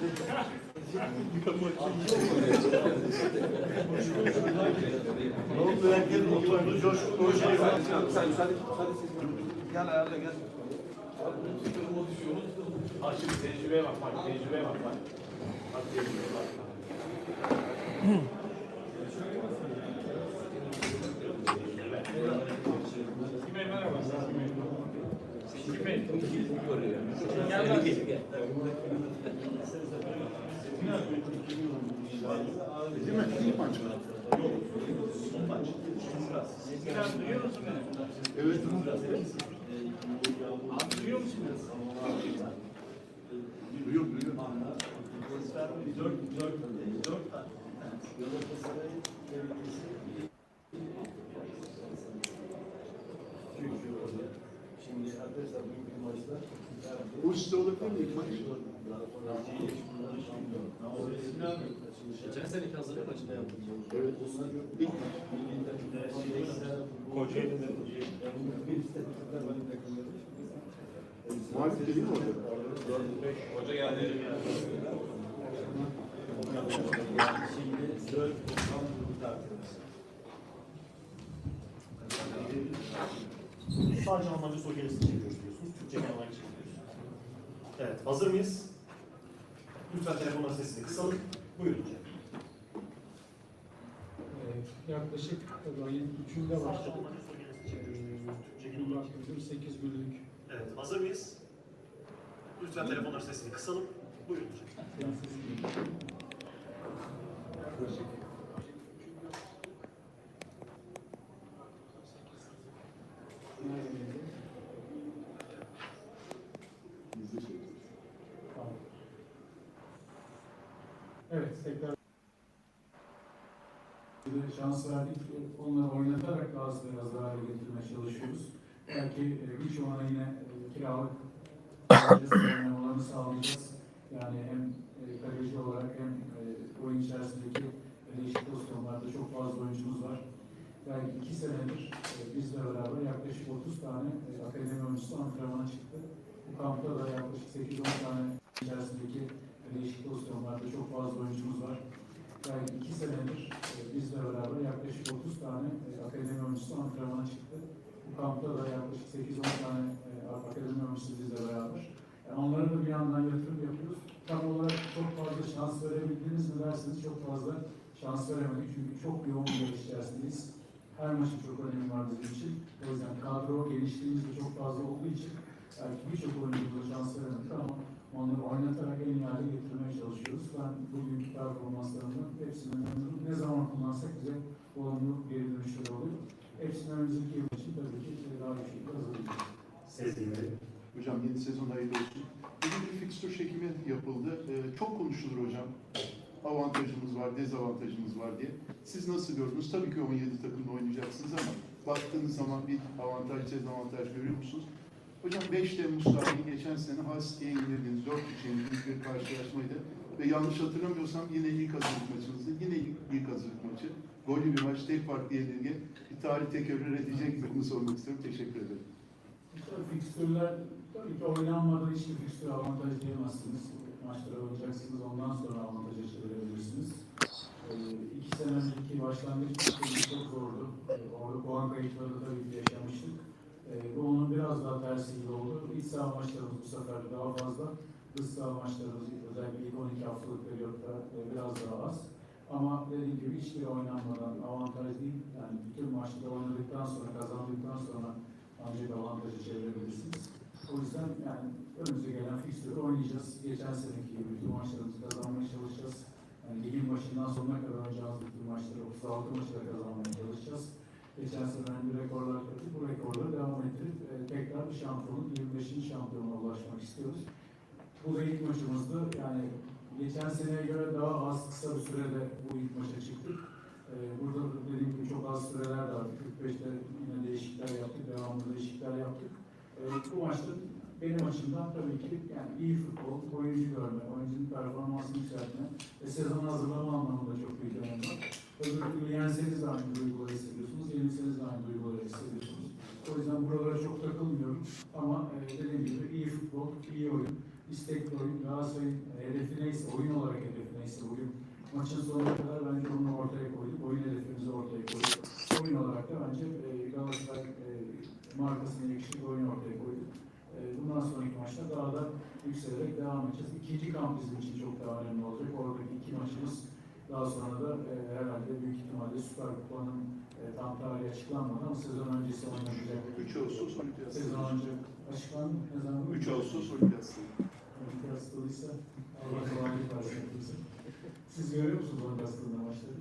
Ne oldu? Herkes oturdu, coşku. Sen müsaade. Gel ayarla gel. Ha şimdi tecrübeye bak. Tecrübeye bak. Bak tecrübeye bak. Kime merhaba. Kime? Değil mi? İlk maç mı? Yok. Son maç. Biraz duyuyor musun beni? Evet. Abi duyuyor musun beni? Duyuyorum. Dört tane. Şimdi arkadaşlar bugünkü maçta Bu size olabilir mi ilk maç? geçen seneki hazırlık maçında yaptık. Evet. İlk maç. Kocaeli'de. Muhalif değil mi orada? Hoca geldi. Şimdi 4 Sadece Almanca soru gerisini çeviriyoruz diyorsunuz. Türkçe genel çeviriyoruz. Evet, hazır mıyız? Lütfen telefonun sesini kısalım. Buyurun hocam. Yaklaşık ayın 3'ünde başladık. Türkçe Günlük Kültür 8 günlük. Evet, hazır mıyız? Lütfen telefonun sesini kısalım. Buyurun hocam. Evet, tekrar şans verdik. Onları oynatarak Galatasaray'ı biraz daha hale getirmeye çalışıyoruz. Belki birçoğuna yine kiralık oynamalarını sağlayacağız. Yani hem kaleci olarak hem oyun içerisindeki değişik pozisyonlarda çok fazla oyuncumuz var. Belki 2 senedir bizle beraber yaklaşık 30 tane akademi oyuncusu antrenmana çıktı. Bu kampta da yaklaşık 8-10 tane içerisindeki değişik pozisyonlarda çok fazla oyuncumuz var. Belki 2 senedir bizle beraber yaklaşık 30 tane akademi oyuncusu antrenmana çıktı. Bu kampta da yaklaşık 8-10 tane akademi oyuncusu bizle beraber. Yani onlara da bir yandan yatırım yapıyoruz. Tam olarak çok fazla şans verebildiniz mi derseniz çok fazla şans veremedik. Çünkü çok yoğun bir yarış içerisindeyiz. Her maçın çok önemi var bizim için. O yüzden kadro genişliğimiz de çok fazla olduğu için belki birçok oyunculara şans veremedik ama onları oynatarak en iyi hale getirmeye çalışıyoruz. Ben bugünkü performanslarımda hepsini memnunum. Ne zaman kullansak bize olumlu geri dönüşler oluyor. Hepsini önümüzdeki yıl için tabii ki daha bir şekilde hazırlayacağız. Sezgin Bey. Hocam yeni sezon hayırlı olsun. Bugün bir fikstür çekimi yapıldı. Çok konuşulur hocam. Avantajımız var, dezavantajımız var diye. Siz nasıl gördünüz? Tabii ki 17 takımda oynayacaksınız ama baktığınız zaman bir avantaj, dezavantaj görüyor musunuz? Hocam 5 Temmuz tarihi geçen sene Hasti'ye indirdiğiniz 4-3 yenildiğiniz bir karşılaşmaydı. Ve yanlış hatırlamıyorsam yine ilk hazırlık maçınızdı. Yine ilk hazırlık maçı. Gollü bir maç, tek farklı yenilgi. Bir tarih tekerrür edecek mi? Bunu sormak istiyorum. Teşekkür ederim. Fikstürler tabii ki oynanmadan hiçbir fikstür avantaj diyemezsiniz. Maçları oynayacaksınız, ondan sonra avantaja çevirebilirsiniz. 2 sene önceki başlangıç maçlarımız çok zordu. Orada puan kayıpları tabii ki yaşamıştık. Bu onun biraz daha tersi gibi oldu. İç saha maçlarımız bu sefer daha fazla. Dış saha maçlarımız özellikle ilk 12 haftalık periyotta biraz daha az. Ama dediğim gibi hiçbir oynanmadan avantaj değil. Yani bütün maçları oynadıktan sonra, kazandıktan sonra ancak avantajı çevirebilirsiniz. O yüzden yani önümüze gelen fikstürü oynayacağız. Geçen seneki gibi bütün maçlarımızı kazanmaya çalışacağız. Yani ligin başından sonuna kadar oynayacağımız bütün maçları 36 maçta kazanmaya çalışacağız. Geçen sene önce rekorlar kırdık. Bu rekorları devam ettirip tekrar bir şampiyonluk, 25. şampiyonluğa ulaşmak istiyoruz. Bu da ilk maçımızdı. Yani geçen seneye göre daha az kısa bir sürede bu ilk maça çıktık. Burada dediğim gibi çok az süreler de vardı. 45'te yine değişiklikler yaptık, devamlı değişiklikler yaptık. Bu maçta benim açımdan tabii ki yani iyi futbol, oyuncu görme, oyuncunun performansını yükseltme ve sezon hazırlama anlamında çok büyük önem var. Öbür türlü yenseniz de aynı duyguları hissediyorsunuz, yenilseniz de aynı duyguları hissediyorsunuz. O yüzden buralara çok takılmıyorum ama dediğim gibi iyi futbol, iyi oyun, istekli oyun, Galatasaray'ın hedefi neyse, oyun olarak hedefi neyse, bugün maçın sonuna kadar bence bunu ortaya koyduk. Oyun hedefimizi ortaya koyduk. Oyun olarak da bence Galatasaray markasına yakışık oyun ortaya koyduk. Bundan sonraki maçta daha da yükselerek devam edeceğiz. İkinci kamp bizim için çok daha önemli olacak. Oradaki 2 maçımız daha sonra da herhalde büyük ihtimalle Süper Kupa'nın tam tarihi açıklanmadı ama sezon öncesi oynanacak. 3 Ağustos Olimpiyatı. Sezon önce açıklandı. Ne zaman? 3 Ağustos Olimpiyatı. Olimpiyatı Allah kolaylık versin hepimize. Siz görüyor musunuz Olimpiyat'ın maçları?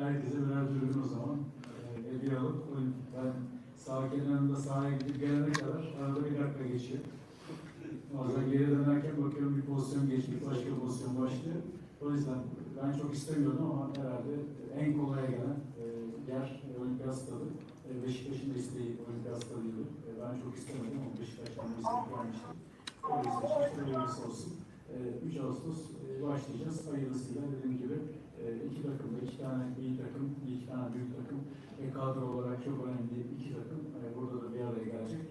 Herkese birer dürbün o zaman. Bir alıp ben sağ kenarında sahaya gidip gelene kadar arada 1 dakika geçiyor. Bazen geri dönerken bakıyorum bir pozisyon geçmiş, başka pozisyon başlıyor. O yüzden ben çok istemiyordum ama herhalde en kolaya gelen yer Olimpiyat Stadı. Beşiktaş'ın da isteği Olimpiyat Stadı'ydı. Ben çok istemedim ama Beşiktaş'tan da istek gelmişti. Öyle seçmiş, öyleyse olsun. 3 Ağustos başlayacağız. Hayırlısıyla dediğim gibi 2 takım da 2 tane iyi takım, 2 tane büyük takım ve kadro olarak çok önemli 2 takım burada da bir araya gelecek.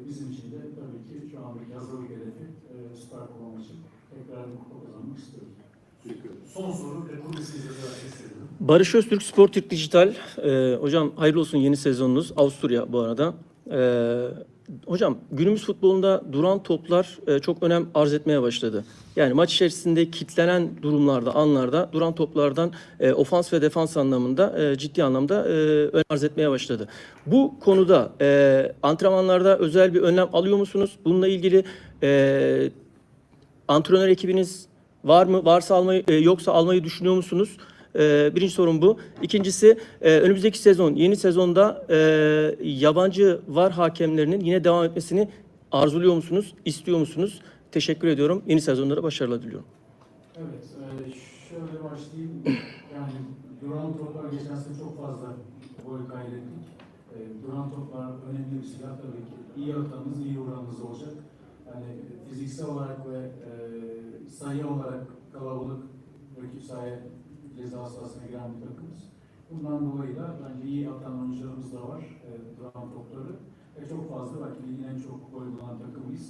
Bizim için de tabii ki şu andaki hazırlık hedefi Süper Kupa maçı. Tekrar bir kupa kazanmak istiyoruz. Son soru ve kurulu izleyiciler istedim. Barış Öztürk, Spor Türk Dijital. Hocam hayırlı olsun yeni sezonunuz. Avusturya bu arada. Hocam günümüz futbolunda duran toplar çok önem arz etmeye başladı. Yani maç içerisinde kilitlenen durumlarda, anlarda duran toplardan ofans ve defans anlamında ciddi anlamda önem arz etmeye başladı. Bu konuda antrenmanlarda özel bir önlem alıyor musunuz? Bununla ilgili antrenör ekibiniz var mı? Varsa almayı, yoksa almayı düşünüyor musunuz? Birinci sorum bu. İkincisi, önümüzdeki sezon, yeni sezonda yabancı VAR hakemlerinin yine devam etmesini arzuluyor musunuz, istiyor musunuz? Teşekkür ediyorum. Yeni sezonlara başarılar diliyorum. Evet, şöyle başlayayım. Yani duran toplar geçen sene çok fazla gol kaydettik. Duran toplar önemli bir silah tabii ki. İyi atanınız, iyi vuranınız olacak. Yani fiziksel olarak ve sayı olarak kalabalık rakip sahaya ceza sahasına giren bir takımız. Bundan dolayı da bence iyi atan oyuncularımız da var. Duran topları. Çok fazla belki ligin en çok gol bulan takımıyız.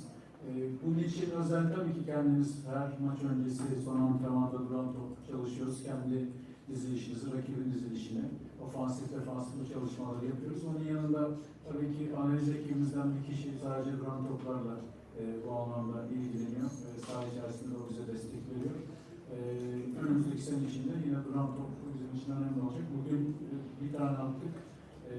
Bunun için özel tabii ki kendimiz her maç öncesi son antrenmanda duran top çalışıyoruz. Kendi dizilişimizi, rakibin dizilişini, ofansif, defansif çalışmaları yapıyoruz. Onun yanında tabii ki analiz ekibimizden bir kişi sadece duran toplarla bu anlamda ilgileniyor. Saha içerisinde o bize destek veriyor. Önümüzdeki sene içinde yine duran top bizim için önemli olacak. Bugün bir tane attık.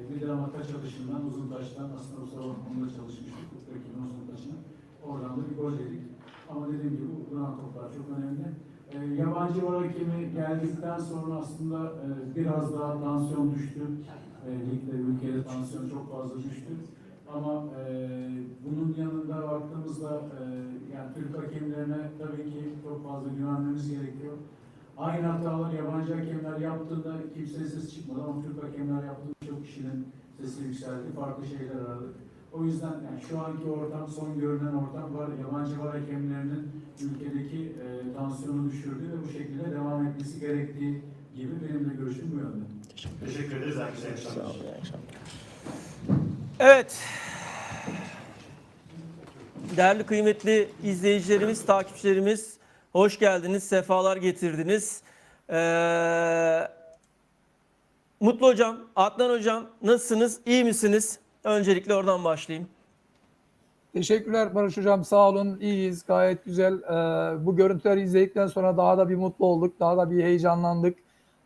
Bir de ama taç atışından, uzun taştan aslında bu sabah onunla çalışmıştık. Rakibin uzun taşına. Oradan da bir gol yedik. Ama dediğim gibi bu duran toplar çok önemli. Yabancı var hakemi geldikten sonra aslında biraz daha tansiyon düştü. Ligde, ülkede tansiyon çok fazla düştü. Ama bunun yanında baktığımızda yani Türk hakemlerine tabii ki çok fazla güvenmemiz gerekiyor. Aynı hatalar yabancı hakemler yaptığında kimsenin sesi çıkmadı ama Türk hakemler yaptığında çok kişinin sesi yükseldi, farklı şeyler aradık. O yüzden yani şu anki ortam, son görünen ortam var. Yabancı var hakemlerinin ülkedeki tansiyonu düşürdüğü ve bu şekilde devam etmesi gerektiği gibi benim de görüşüm bu yönde. Teşekkür ederiz. Herkese iyi akşamlar. Evet. Değerli kıymetli izleyicilerimiz, takipçilerimiz hoş geldiniz, sefalar getirdiniz. Mutlu Hocam, Adnan Hocam nasılsınız, iyi misiniz? Öncelikle oradan başlayayım. Teşekkürler Barış Hocam, sağ olun, iyiyiz, gayet güzel. Bu görüntüleri izledikten sonra daha da bir mutlu olduk, daha da bir heyecanlandık.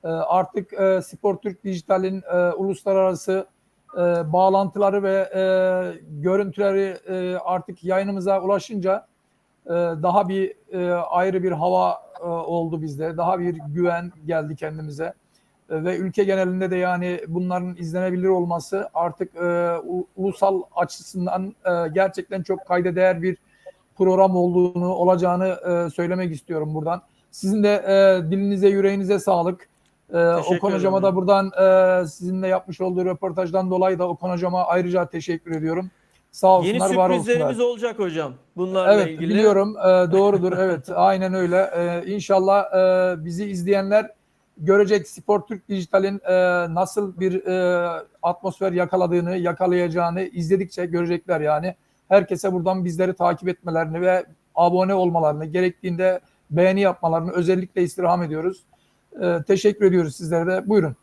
Artık Spor Türk Dijital'in uluslararası bağlantıları ve görüntüleri artık yayınımıza ulaşınca daha bir ayrı bir hava oldu bizde. Daha bir güven geldi kendimize. Ve ülke genelinde de yani bunların izlenebilir olması artık ulusal açısından gerçekten çok kayda değer bir program olacağını söylemek istiyorum buradan. Sizin de dilinize, yüreğinize sağlık. Okan Hocam'a da buradan sizinle yapmış olduğu röportajdan dolayı da Okan Hocam'a ayrıca teşekkür ediyorum. Sağ olsunlar, yeni var olsunlar. sürprizlerimiz olacak hocam bunlarla evet, ilgili. Biliyorum, doğrudur, evet, aynen öyle. İnşallah bizi izleyenler görecek Spor Türk Dijital'in nasıl bir atmosfer yakaladığını, yakalayacağını izledikçe görecekler yani. herkese buradan bizleri takip etmelerini ve abone olmalarını, gerektiğinde beğeni yapmalarını özellikle istirham ediyoruz. Teşekkür ediyoruz sizlere de. Buyurun.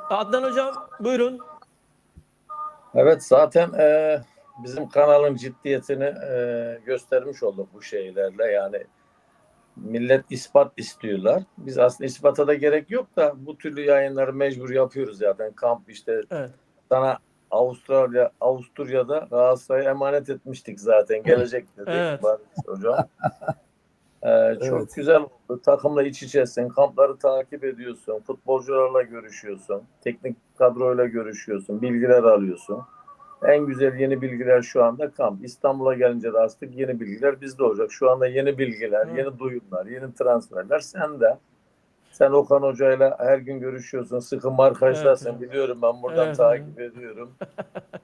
Adnan Hocam buyurun. Evet, zaten bizim kanalın ciddiyetini göstermiş olduk bu şeylerle. Yani millet ispat istiyorlar. Biz aslında ispata da gerek yok da bu türlü yayınları mecbur yapıyoruz zaten. Kamp işte Evet. sana Avusturya'da Galatasaray'a emanet etmiştik zaten. Gelecek dedik. Evet. Barış Hocam. Çok Evet. güzel oldu. Takımla iç içesin. Kampları takip ediyorsun. Futbolcularla görüşüyorsun. Teknik kadroyla görüşüyorsun. Bilgiler alıyorsun. En güzel yeni bilgiler şu anda kamp. İstanbul'a gelince de artık yeni bilgiler bizde olacak. Şu anda yeni bilgiler, yeni duyumlar, yeni transferler sende. Sen Okan Hoca'yla her gün görüşüyorsun. Sıkı arkadaşlarsın. Evet. Biliyorum, ben buradan Evet. takip ediyorum.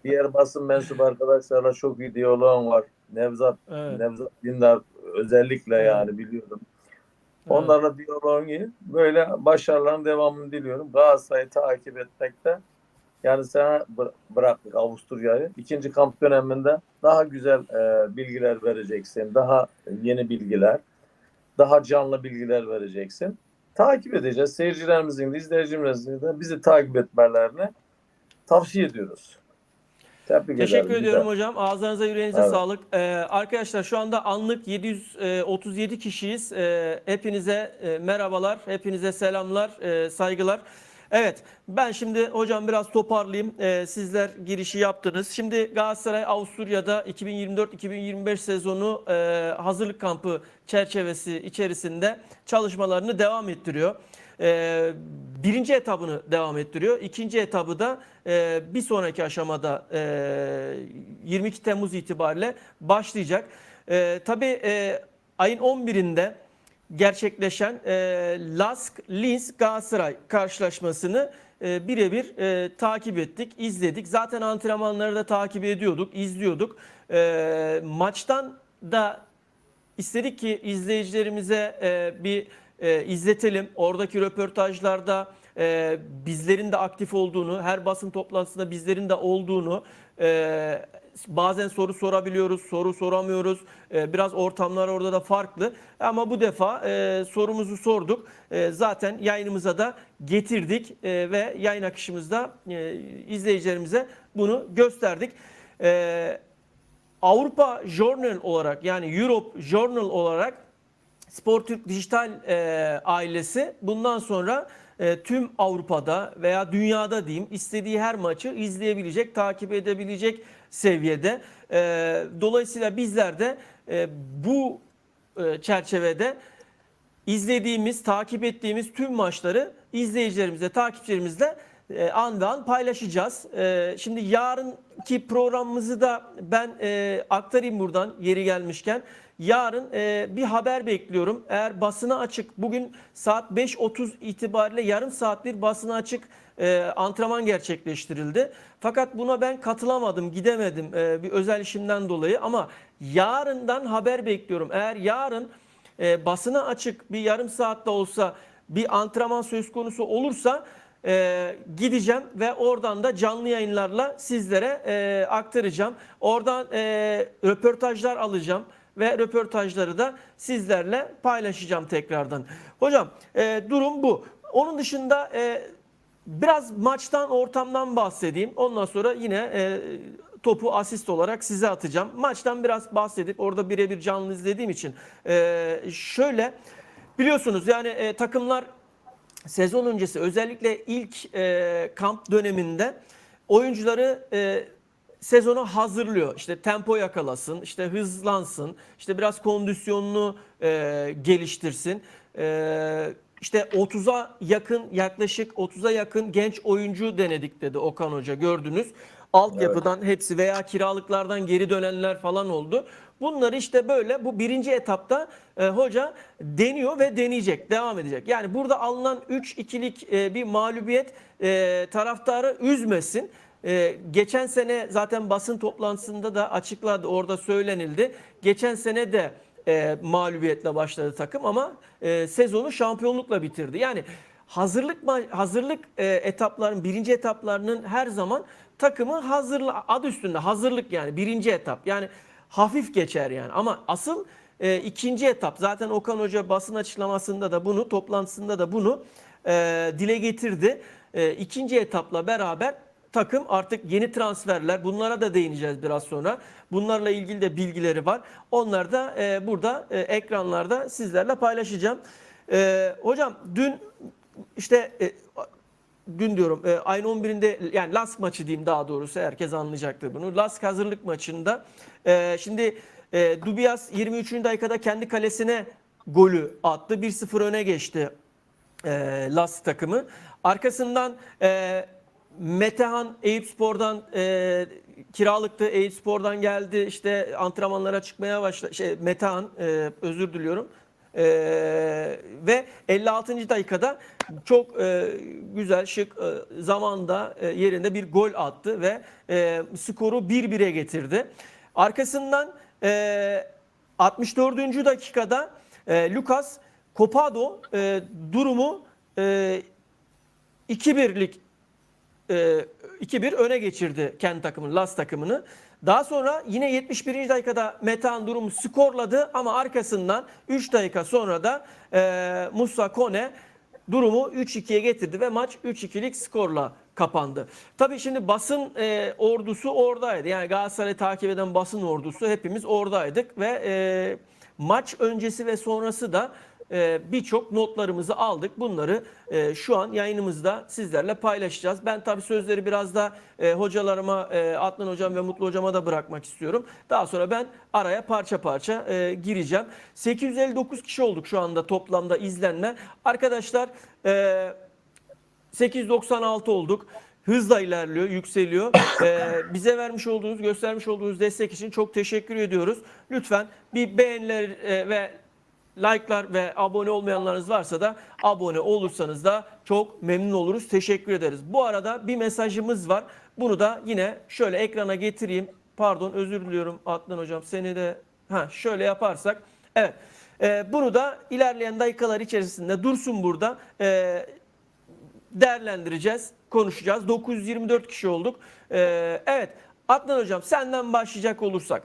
Diğer basın mensubu arkadaşlarla çok iyi diyaloğum var. Nevzat Dindar özellikle yani biliyorum. Onlarla diyaloğum iyi. Böyle başarıların devamını diliyorum. Galatasaray'ı takip etmekte. Yani sana bıraktık Avusturya'yı. İkinci kamp döneminde daha güzel bilgiler vereceksin. Daha yeni bilgiler, daha canlı bilgiler vereceksin. Takip edeceğiz. Seyircilerimizin de, izleyicilerimizin de bizi takip etmelerini tavsiye ediyoruz. Teşekkür ediyorum hocam. Ağzınıza yüreğinize Evet. sağlık. Arkadaşlar şu anda anlık 737 kişiyiz. Hepinize merhabalar, hepinize selamlar, saygılar. Evet, ben şimdi hocam biraz toparlayayım. Sizler girişi yaptınız. Şimdi Galatasaray Avusturya'da 2024-2025 sezonu hazırlık kampı çerçevesi içerisinde çalışmalarını devam ettiriyor. Birinci etabını devam ettiriyor. İkinci etabı da bir sonraki aşamada 22 Temmuz itibariyle başlayacak. Tabii ayın 11'inde gerçekleşen Lask-Linz Galatasaray karşılaşmasını birebir takip ettik, izledik. Zaten antrenmanları da takip ediyorduk, izliyorduk. Maçtan da istedik ki izleyicilerimize bir izletelim. Oradaki röportajlarda bizlerin de aktif olduğunu, her basın toplantısında bizlerin de olduğunu, bazen soru sorabiliyoruz, soru soramıyoruz. Biraz ortamlar orada da farklı. Ama bu defa sorumuzu sorduk. Zaten yayınımıza da getirdik ve yayın akışımızda izleyicilerimize bunu gösterdik. Avrupa Journal olarak, yani Europe Journal olarak Sportürk Dijital ailesi bundan sonra tüm Avrupa'da veya dünyada diyeyim istediği her maçı izleyebilecek, takip edebilecek seviyede. Dolayısıyla bizler de bu çerçevede izlediğimiz, takip ettiğimiz tüm maçları izleyicilerimizle, takipçilerimizle an ve an paylaşacağız. Şimdi yarınki programımızı da ben aktarayım buradan yeri gelmişken. Yarın bir haber bekliyorum. Eğer basına açık, bugün saat 5.30 itibariyle yarım saat bir basına açık antrenman gerçekleştirildi. Fakat buna ben katılamadım, gidemedim bir özel işimden dolayı. Ama yarından haber bekliyorum. Eğer yarın basına açık bir yarım saatte olsa bir antrenman söz konusu olursa gideceğim ve oradan da canlı yayınlarla sizlere aktaracağım. Oradan röportajlar alacağım ve röportajları da sizlerle paylaşacağım tekrardan. Hocam durum bu. Onun dışında biraz maçtan, ortamdan bahsedeyim. Ondan sonra yine topu asist olarak size atacağım. Maçtan biraz bahsedip orada birebir canlı izlediğim için şöyle biliyorsunuz yani takımlar sezon öncesi özellikle ilk kamp döneminde oyuncuları sezonu hazırlıyor. İşte tempo yakalasın, işte hızlansın, işte biraz kondisyonunu geliştirsin. İşte 30'a yakın, yaklaşık 30'a yakın genç oyuncu denedik dedi Okan Hoca, gördünüz. Altyapıdan hepsi veya kiralıklardan geri dönenler falan oldu. Bunları işte böyle bu birinci etapta hoca deniyor ve deneyecek, devam edecek. Yani burada alınan 3-2'lik bir mağlubiyet taraftarı üzmesin. Geçen sene zaten basın toplantısında da açıkladı, orada söylenildi. Geçen sene de mağlubiyetle başladı takım ama sezonu şampiyonlukla bitirdi. Yani hazırlık etaplarının, birinci etaplarının her zaman takımı adı üstünde hazırlık, yani birinci etap. Yani hafif geçer yani. Ama asıl ikinci etap. Zaten Okan Hoca basın açıklamasında da bunu, toplantısında da bunu dile getirdi. İkinci etapla beraber takım artık yeni transferler, bunlara da değineceğiz biraz sonra. Bunlarla ilgili de bilgileri var. Onları da burada ekranlarda sizlerle paylaşacağım. Hocam dün işte dün diyorum ayın 11'inde, yani Lask maçı diyeyim daha doğrusu, herkes anlayacaktır bunu. Lask hazırlık maçında şimdi Dubias 23. dakikada kendi kalesine golü attı. 1-0 öne geçti Lask takımı. Arkasından Metehan Eyüpspor'dan kiralıktı. Eyüpspor'dan geldi. İşte antrenmanlara çıkmaya başladı. Metehan özür diliyorum. Ve 56. dakikada çok güzel, şık zamanda yerinde bir gol attı ve skoru 1-1'e getirdi. Arkasından 64. dakikada Lucas Copado durumu 2-1'lik 2-1 öne geçirdi kendi takımını, Lask takımını. Daha sonra yine 71. dakikada Metehan durumu skorladı ama arkasından 3 dakika sonra da Musa Kone durumu 3-2'ye getirdi ve maç 3-2'lik skorla kapandı. Tabii şimdi basın ordusu oradaydı. Yani Galatasaray'ı takip eden basın ordusu hepimiz oradaydık ve maç öncesi ve sonrası da birçok notlarımızı aldık. Bunları şu an yayınımızda sizlerle paylaşacağız. Ben tabii sözleri biraz da hocalarıma, Adnan Hocam ve Mutlu Hocam'a da bırakmak istiyorum. Daha sonra ben araya parça parça gireceğim. 859 kişi olduk şu anda toplamda izlenme. Arkadaşlar 896 olduk. Hızla ilerliyor, yükseliyor. Bize vermiş olduğunuz, göstermiş olduğunuz destek için çok teşekkür ediyoruz. Lütfen bir beğeniler ve like'lar ve abone olmayanlarınız varsa da abone olursanız da çok memnun oluruz. Teşekkür ederiz. Bu arada bir mesajımız var. Bunu da yine şöyle ekrana getireyim. Pardon, özür diliyorum Adnan Hocam. Seni de şöyle yaparsak. Evet. Bunu da ilerleyen dakikalar içerisinde dursun burada. Değerlendireceğiz, konuşacağız. 924 kişi olduk. Evet. Adnan Hocam, senden başlayacak olursak.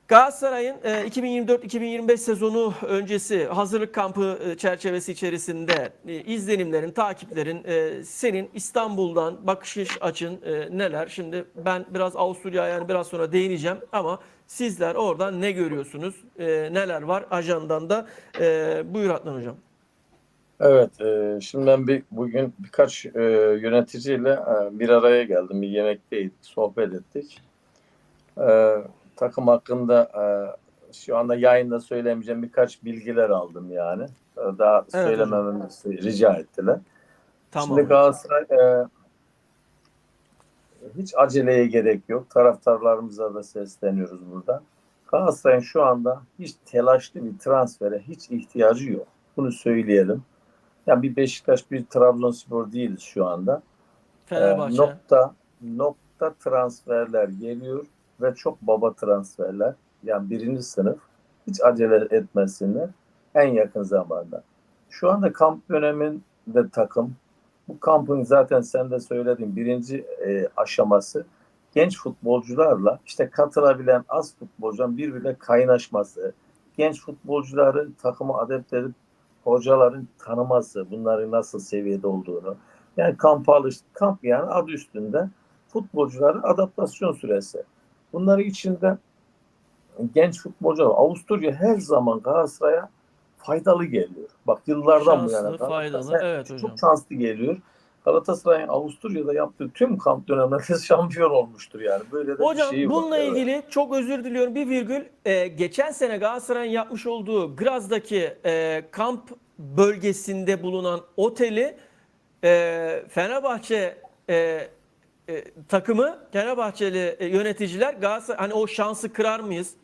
Galatasaray'ın 2024-2025 sezonu öncesi hazırlık kampı çerçevesi içerisinde izlenimlerin, takiplerin, senin İstanbul'dan bakış açın neler? Şimdi ben biraz Avusturya'ya yani biraz sonra değineceğim ama sizler oradan ne görüyorsunuz? Neler var ajandanda? Buyur Adnan Hocam. Evet, şimdi ben bugün birkaç yöneticiyle bir araya geldim. Bir yemekteydik, sohbet ettik. Takım hakkında şu anda yayında söylemeyeceğim birkaç bilgiler aldım yani. Daha söylememi rica ettiler. Tamam. Şimdi Galatasaray hiç aceleye gerek yok. Taraftarlarımıza da sesleniyoruz burada. Galatasaray'ın şu anda hiç telaşlı bir transfere hiç ihtiyacı yok. Bunu söyleyelim. Yani bir Beşiktaş, bir Trabzonspor değiliz şu anda. Fenerbahçe. Nokta transferler geliyor ve çok baba transferler. Yani birinci sınıf. Hiç acele etmesinler. En yakın zamanda. Şu anda kamp döneminde takım. Bu kampın zaten sen de söyledin birinci aşaması genç futbolcularla işte katılabilen az futbolcuların birbirine kaynaşması, genç futbolcuları takıma adapte edip hocaların tanıması, bunların nasıl seviyede olduğunu. Yani kamp yani adı üstünde futbolcuların adaptasyon süresi. Bunların içinde genç futbolcular, Avusturya her zaman Galatasaray'a faydalı geliyor. Bak yıllardan bu yana. Şanslı, faydalı. Evet hocam. Çok şanslı geliyor. Galatasaray'ın Avusturya'da yaptığı tüm kamp dönemlerinde şampiyon olmuştur yani. Böyle de hocam, bir şey var. bununla ilgili çok özür diliyorum bir virgül. Geçen sene Galatasaray'ın yapmış olduğu Graz'daki kamp bölgesinde bulunan oteli Fenerbahçe takımı, Fenerbahçeli yöneticiler Galatasaray hani o şansı kırar mıyız?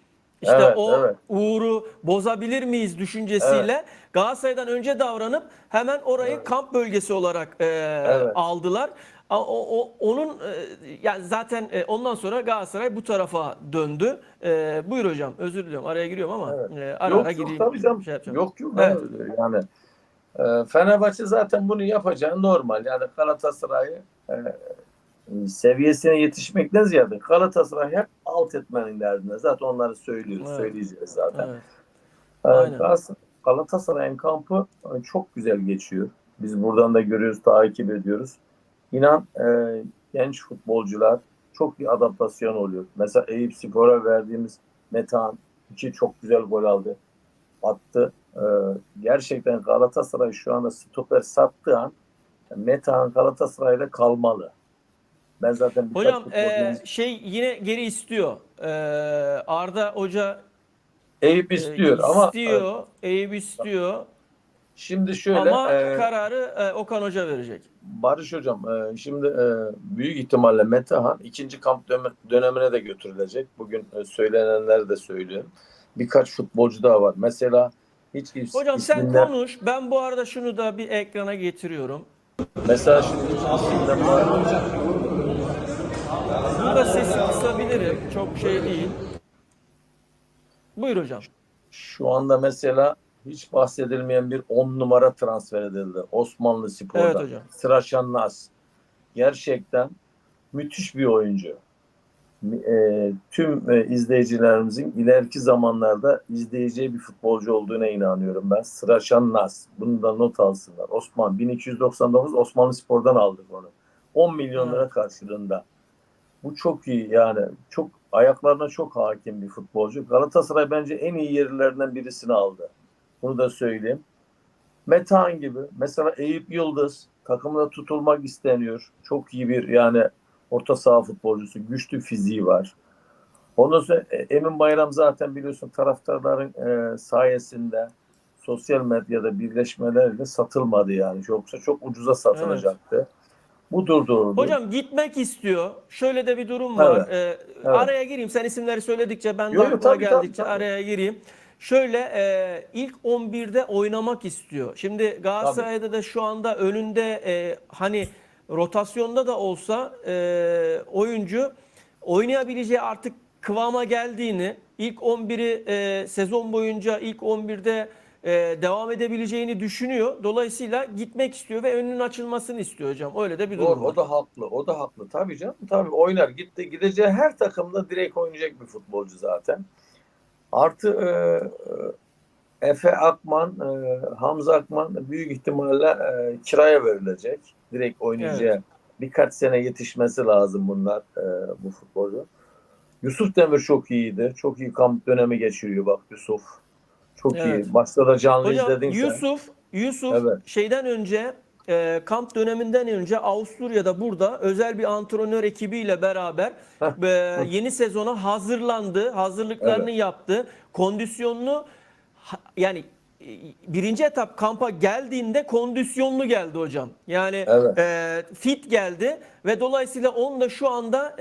İşte Evet. uğuru bozabilir miyiz düşüncesiyle Galatasaray'dan önce davranıp hemen orayı kamp bölgesi olarak aldılar. Onun yani zaten ondan sonra Galatasaray bu tarafa döndü. Buyur hocam. Özür diliyorum. Araya giriyorum ama ara gireyim. Tabii canım. Yok. Evet. Yani Fenerbahçe zaten bunu yapacağı normal. Yani Galatasaray'ı seviyesine yetişmekten ziyade Galatasaray hep alt etmenin derdinde. Zaten onları söylüyoruz, Evet. söyleyeceğiz zaten. Evet. Ee, Aynen. Galatasaray'ın kampı çok güzel geçiyor. Biz buradan da görüyoruz, takip ediyoruz. İnan genç futbolcular çok iyi adaptasyon oluyor. Mesela Eyüpspor'a verdiğimiz Metehan 2 çok güzel gol attı. Gerçekten Galatasaray şu anda stoper sattığı an Metehan Galatasaray'da kalmalı. Ben zaten birkaç Hocam futbolcumuz yine geri istiyor. Arda Hoca Eyüp istiyor ama istiyor, Eyüp istiyor şimdi şöyle ama kararı Okan Hoca verecek. Barış Hocam şimdi büyük ihtimalle Metehan ikinci kamp dönemine de götürülecek. Bugün söylenenler de söylüyorum. Birkaç futbolcu daha var. Mesela hiç Hocam sen isimler, konuş. Ben bu arada şunu da bir ekrana getiriyorum. mesela şimdi hiç isimler var. Burada sesi kısabilirim. Çok şey değil. Buyur hocam. Şu anda mesela hiç bahsedilmeyen bir 10 numara transfer edildi. Osmanlı Spor'dan. Evet hocam. Sıraşan Naz. Gerçekten müthiş bir oyuncu. Tüm izleyicilerimizin ileriki zamanlarda izleyeceği bir futbolcu olduğuna inanıyorum ben. Sıraşan Naz. Bunu da not alsınlar. Osman 1299 Osmanlı Spor'dan aldık onu. 10 milyon lira karşılığında. Bu çok iyi yani. Çok ayaklarına çok hakim bir futbolcu. Galatasaray bence en iyi yerlerinden birisini aldı. Bunu da söyleyeyim. Metehan gibi. Mesela Eyüp Yıldız takımda tutulmak isteniyor. Çok iyi bir yani orta saha futbolcusu. Güçlü fiziği var. Ondan sonra Emin Bayram zaten biliyorsun taraftarların sayesinde sosyal medyada birleşmelerle satılmadı yani. Yoksa çok ucuza satılacaktı. Evet. Bu durduruldu. Hocam gitmek istiyor. Şöyle de bir durum var. Evet. Araya gireyim. Sen isimleri söyledikçe ben de Yok, aklıma tabii, geldikçe tabii. araya gireyim. Şöyle ilk 11'de oynamak istiyor. Şimdi Galatasaray'da da şu anda önünde hani rotasyonda da olsa oyuncu oynayabileceği artık kıvama geldiğini, ilk 11'i sezon boyunca ilk 11'de devam edebileceğini düşünüyor. Dolayısıyla gitmek istiyor ve önünün açılmasını istiyor hocam. Öyle de bir durum Doğru, var. o da haklı. O da haklı. Tabii canım. Tabii oynar. Gideceği her takımda direkt oynayacak bir futbolcu zaten. Artı Efe Akman, Hamza Akman büyük ihtimalle kiraya verilecek. Direkt oynayacağı. Evet. Birkaç sene yetişmesi lazım bunlar bu futbolcu. Yusuf Demir çok iyiydi. Çok iyi kamp dönemi geçiriyor bak Yusuf. Çok Evet. iyi. Başta da canlı Hocam izledin sen. Yusuf Evet. şeyden önce kamp döneminden önce Avusturya'da burada özel bir antrenör ekibiyle beraber yeni sezona hazırlandı. Hazırlıklarını yaptı. Kondisyonlu yani birinci etap kampa geldiğinde kondisyonlu geldi hocam. Yani fit geldi ve dolayısıyla onu da şu anda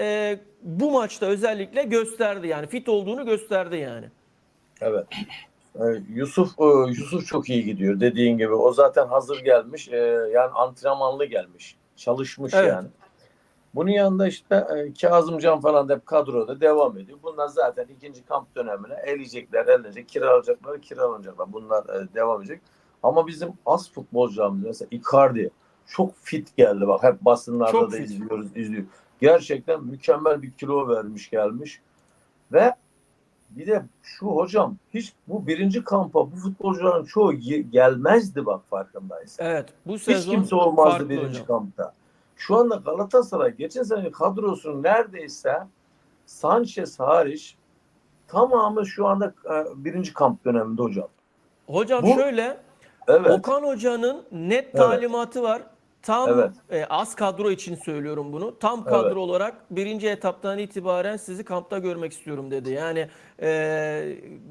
bu maçta özellikle gösterdi. Yani fit olduğunu gösterdi yani. Evet. Yusuf çok iyi gidiyor dediğin gibi. O zaten hazır gelmiş. Yani antrenmanlı gelmiş. Çalışmış yani. Bunun yanında işte Kazımcan falan da hep kadroda devam ediyor. Bunlar zaten ikinci kamp dönemine eleyecek, kiralanacaklar. Bunlar devam edecek. Ama bizim az futbolcularımız mesela Icardi çok fit geldi. Bak hep basınlarda çok da fit. izliyor. Gerçekten mükemmel bir kilo vermiş gelmiş. Ve bir de şu hocam hiç bu birinci kampa bu futbolcuların çoğu gelmezdi bak farkındaysan. Evet. Bu sezon hiç kimse olmazdı farklı birinci hocam. kampta. Şu anda Galatasaray geçen sene kadrosunun neredeyse Sanchez hariç tamamı şu anda birinci kamp döneminde hocam. Hocam Bu, şöyle Okan Hoca'nın net talimatı var. Tam az kadro için söylüyorum bunu. Tam kadro olarak birinci etaptan itibaren sizi kampta görmek istiyorum dedi. Yani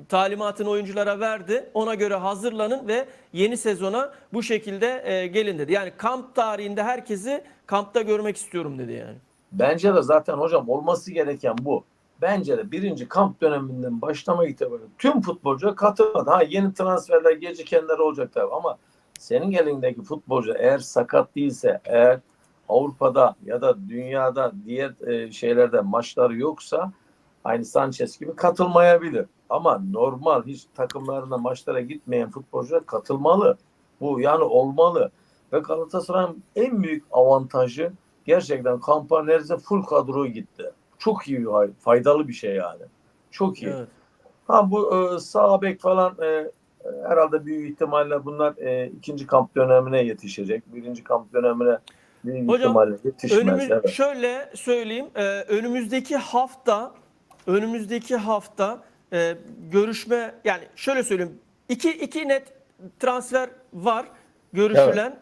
talimatını oyunculara verdi. Ona göre hazırlanın ve yeni sezona bu şekilde gelin dedi. Yani kamp tarihinde herkesi kampta görmek istiyorum dedi yani. Bence de zaten hocam olması gereken bu. Bence de birinci kamp döneminden başlama itibaren tüm futbolcular katılmadı. Ha yeni transferler gecikenler olacak tabii ama senin elindeki futbolcu eğer sakat değilse, eğer Avrupa'da ya da dünyada diğer şeylerde maçları yoksa aynı Sanchez gibi katılmayabilir. Ama normal hiç takımlarına maçlara gitmeyen futbolcular katılmalı. Bu yani olmalı. Ve Galatasaray'ın en büyük avantajı Gerçekten kampa neredeyse full kadro gitti. Çok iyi, faydalı bir şey yani. Çok iyi. Evet. Ha bu sağ bek falan herhalde büyük ihtimalle bunlar ikinci kamp dönemine yetişecek. Birinci kamp dönemine büyük Hocam, ihtimalle yetişmez. Evet. Şöyle söyleyeyim, önümüzdeki hafta görüşme, yani şöyle söyleyeyim, iki net transfer var görüşülen.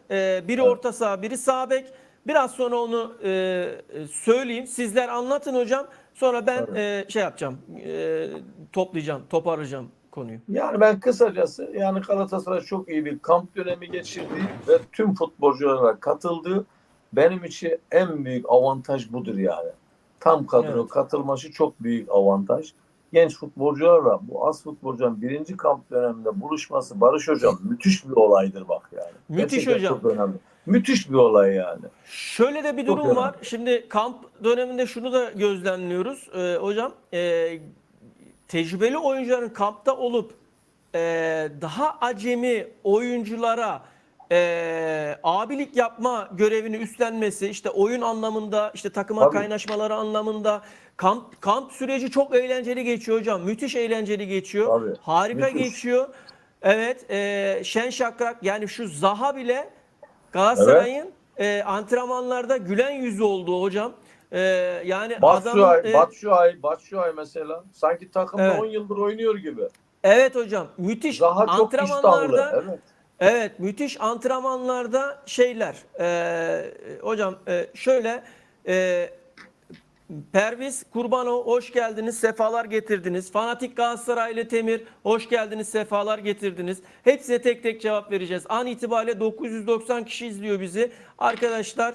Biri orta saha, biri sağ bek. Biraz sonra onu söyleyeyim. Sizler anlatın hocam. Sonra ben şey yapacağım, toparlayacağım konuyu. Yani ben kısacası yani Galatasaray çok iyi bir kamp dönemi geçirdi ve tüm futbolculara katıldı. Benim için en büyük avantaj budur yani. Tam kadro katılması çok büyük avantaj. Genç futbolcularla bu az futbolcuların birinci kamp döneminde buluşması Barış Hocam müthiş bir olaydır bak yani. Müthiş Gerçekten hocam. çok önemli. Müthiş bir olay yani. Şöyle de bir Çok durum var. önemli. Şimdi kamp döneminde şunu da gözlemliyoruz hocam. Tecrübeli oyuncuların kampta olup daha acemi oyunculara abilik yapma görevini üstlenmesi, işte oyun anlamında, işte takıma Tabii. kaynaşmaları anlamında kamp süreci çok eğlenceli geçiyor hocam. Müthiş eğlenceli geçiyor. Tabii. Harika Müthiş. geçiyor. Evet, şen şakrak, yani şu Zaha bile Galatasaray'ın antrenmanlarda gülen yüzü oldu hocam. Yani Batshuayi mesela sanki takımda Evet. 10 yıldır oynuyor gibi. Evet hocam, müthiş Zaha çok antrenmanlarda. iştahlı. Evet. Evet, müthiş antrenmanlarda şeyler. Hocam şöyle, Perviz Kurbanov hoş geldiniz, sefalar getirdiniz. Fanatik Galatasaraylı Temir hoş geldiniz, sefalar getirdiniz. Hepsine tek tek cevap vereceğiz. An itibariyle 990 kişi izliyor bizi. Arkadaşlar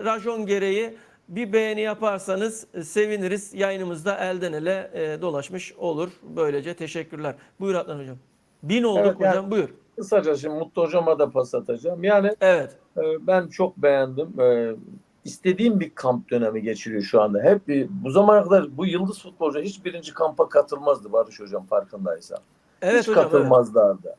rajon gereği bir beğeni yaparsanız seviniriz. Yayınımızda elden ele dolaşmış olur. Böylece teşekkürler. Buyur Adnan Hocam. 1000 olduk Evet, yani hocam, buyur. Kısaca şimdi Mutlu Hocam'a da pas atacağım. Yani Evet. ben çok beğendim. İstediğim bir kamp dönemi geçiriyor şu anda. Bu zamana kadar bu yıldız futbolcu hiç birinci kampa katılmazdı Barış Hocam farkındaysa. Evet Hiç hocam, katılmazlardı.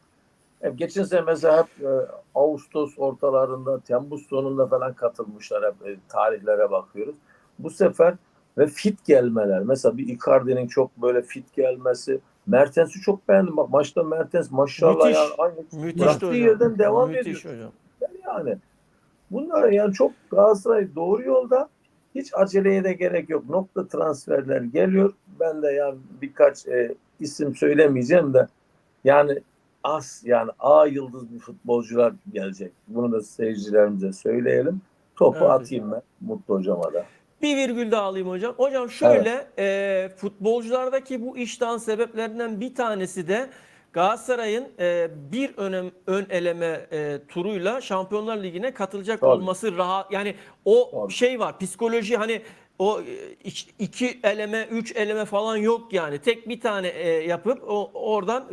Geçen sene mesela hep Ağustos ortalarında, Temmuz sonunda falan katılmışlar. Hep tarihlere bakıyoruz. Bu sefer ve fit gelmeler. Mesela bir Icardi'nin çok böyle fit gelmesi. Mertens'i çok beğendim. Bak maçta Mertens maşallah Müthiş. yani aynı Müthiş bıraktığı hocam. yerden devam Müthiş ediyor. hocam. Yani bunlar yani çok Galatasaray doğru yolda. Hiç aceleye de gerek yok. Nokta transferler geliyor. Ben de yani birkaç isim söylemeyeceğim de yani yani A yıldız bir futbolcular gelecek. Bunu da seyircilerimize söyleyelim. Topu Evet, atayım ben Mutlu Hocam'a da. Bir virgül daha alayım hocam. Hocam şöyle, futbolculardaki bu iştahın sebeplerinden bir tanesi de Galatasaray'ın bir ön eleme turuyla Şampiyonlar Ligi'ne katılacak Tabii. olması rahat. Yani o Tabii. şey var, psikoloji, hani o 2 eleme, 3 eleme falan yok yani. Tek bir tane yapıp oradan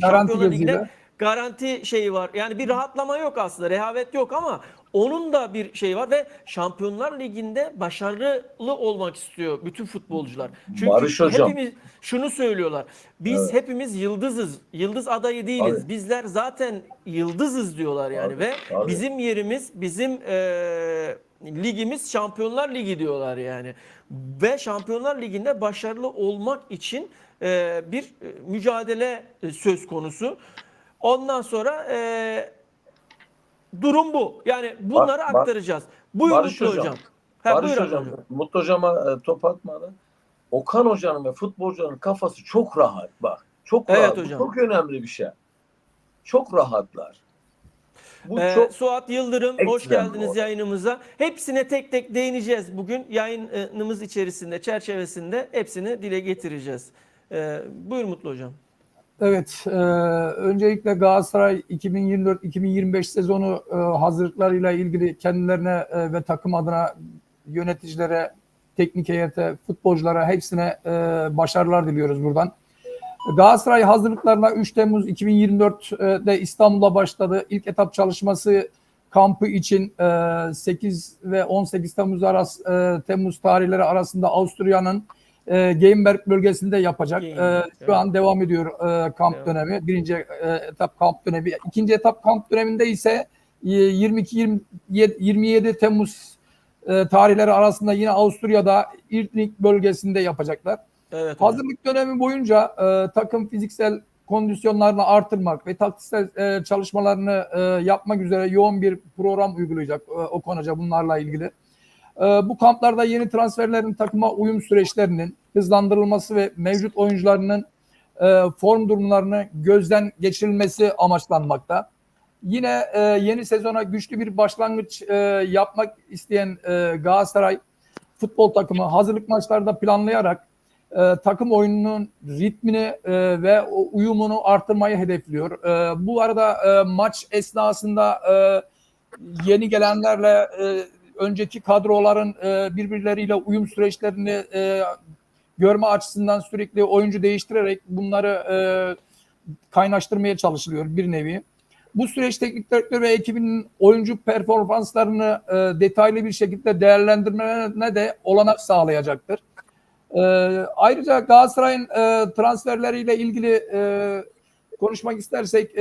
Şampiyonlar Ligi'ne gözüyle. garanti şeyi var. Yani bir rahatlama yok aslında, rehavet yok ama onun da bir şeyi var ve Şampiyonlar Ligi'nde başarılı olmak istiyor bütün futbolcular. Çünkü Barış Hocam. hepimiz şunu söylüyorlar. Biz hepimiz yıldızız. Yıldız adayı değiliz. Tabii. Bizler zaten yıldızız diyorlar yani Tabii, ve tabii. bizim yerimiz, bizim ligimiz Şampiyonlar Ligi diyorlar yani. Ve Şampiyonlar Ligi'nde başarılı olmak için bir mücadele söz konusu. Ondan sonra durum bu. Yani bunları aktaracağız. Buyur Barış Mutlu Hocam. Hocam. Barış Buyur Hocam. Hocam. Mutlu Hocam'a top atmadan. Okan Hoca'nın ve futbolcuların kafası çok rahat bak. Çok Evet rahat. Bu hocam. çok önemli bir şey. Çok rahatlar. Bu çok Suat Yıldırım, hoş ekstrem geldiniz bir olay. yayınımıza. Hepsine tek tek değineceğiz bugün. Yayınımız içerisinde, çerçevesinde hepsini dile getireceğiz. Buyur Mutlu Hocam. Evet, öncelikle Galatasaray 2024-2025 sezonu hazırlıklarıyla ilgili kendilerine ve takım adına yöneticilere, teknik heyete, futbolculara hepsine başarılar diliyoruz buradan. Galatasaray hazırlıklarına 3 Temmuz 2024'de İstanbul'da başladı. İlk etap çalışması kampı için 8 ve 18 Temmuz tarihleri arasında Avusturya'nın Geimberg bölgesinde yapacak. Şu an devam ediyor kamp dönemi. Birinci etap kamp dönemi. İkinci etap kamp döneminde ise 22-27 Temmuz tarihleri arasında yine Avusturya'da İrtnik bölgesinde yapacaklar. Evet hocam. Hazırlık dönemi boyunca takım fiziksel kondisyonlarını artırmak ve taktiksel çalışmalarını yapmak üzere yoğun bir program uygulayacak Okan Hoca bunlarla ilgili. Bu kamplarda yeni transferlerin takıma uyum süreçlerinin hızlandırılması ve mevcut oyuncularının form durumlarını gözden geçirilmesi amaçlanmakta. Yine yeni sezona güçlü bir başlangıç yapmak isteyen Galatasaray futbol takımı hazırlık maçlarda planlayarak takım oyununun ritmini ve uyumunu artırmayı hedefliyor. Bu arada maç esnasında yeni gelenlerle önceki kadroların birbirleriyle uyum süreçlerini görme açısından sürekli oyuncu değiştirerek bunları kaynaştırmaya çalışılıyor bir nevi. Bu süreç teknik direktör ve ekibinin oyuncu performanslarını detaylı bir şekilde değerlendirmelerine de olanak sağlayacaktır. Ayrıca Galatasaray'ın transferleriyle ilgili konuşmak istersek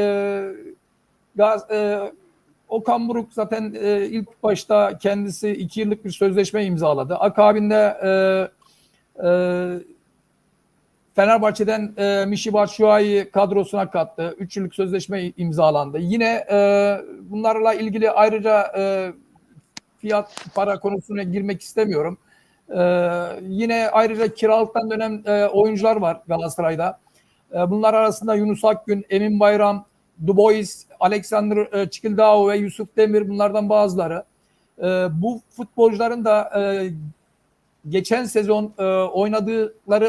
Okan Buruk zaten ilk başta kendisi 2 yıllık bir sözleşme imzaladı. Akabinde Fenerbahçe'den Michy Batshuayi'yi kadrosuna kattı. 3 yıllık sözleşme imzalandı. Yine bunlarla ilgili ayrıca fiyat para konusuna girmek istemiyorum. Yine ayrıca kiralıktan dönen oyuncular var Galatasaray'da. Bunlar arasında Yunus Akgün, Emin Bayram, Dubois, Alexander Çikildao ve Yusuf Demir bunlardan bazıları. Bu futbolcuların da geçen sezon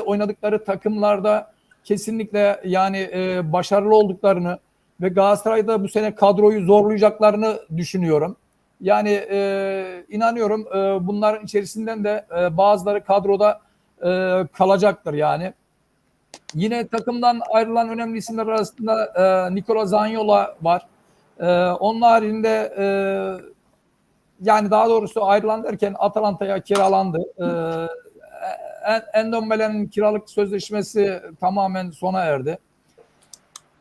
oynadıkları takımlarda kesinlikle yani başarılı olduklarını ve Galatasaray'da bu sene kadroyu zorlayacaklarını düşünüyorum. Yani inanıyorum bunların içerisinden de bazıları kadroda kalacaktır yani. Yine takımdan ayrılan önemli isimler arasında Nicola Zaniolo var. Onun haricinde yani daha doğrusu ayrılan derken Atalanta'ya kiralandı. Endombele'nin kiralık sözleşmesi tamamen sona erdi.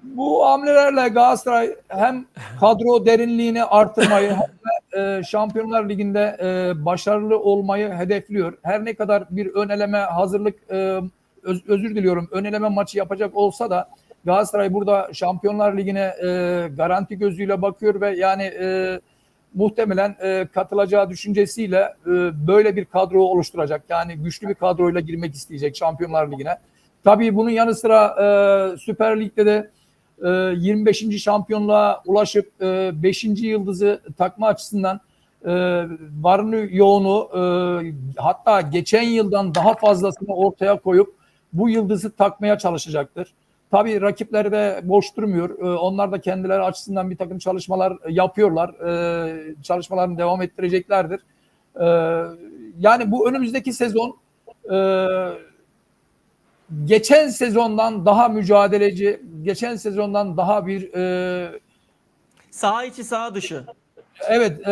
Bu hamlelerle Galatasaray hem kadro derinliğini artırmayı hem de Şampiyonlar Ligi'nde başarılı olmayı hedefliyor. Her ne kadar bir ön eleme hazırlık özür diliyorum ön eleme maçı yapacak olsa da Galatasaray burada Şampiyonlar Ligi'ne garanti gözüyle bakıyor ve yani muhtemelen katılacağı düşüncesiyle böyle bir kadro oluşturacak. Yani güçlü bir kadroyla girmek isteyecek Şampiyonlar Ligi'ne. Tabii bunun yanı sıra Süper Lig'de de 25. şampiyonluğa ulaşıp 5. yıldızı takma açısından varını yoğunu hatta geçen yıldan daha fazlasını ortaya koyup bu yıldızı takmaya çalışacaktır. Tabii rakipleri de boş durmuyor. Onlar da kendileri açısından bir takım çalışmalar yapıyorlar. Çalışmalarını devam ettireceklerdir. Yani bu önümüzdeki sezon geçen sezondan daha mücadeleci, geçen sezondan daha bir Saha içi saha dışı. evet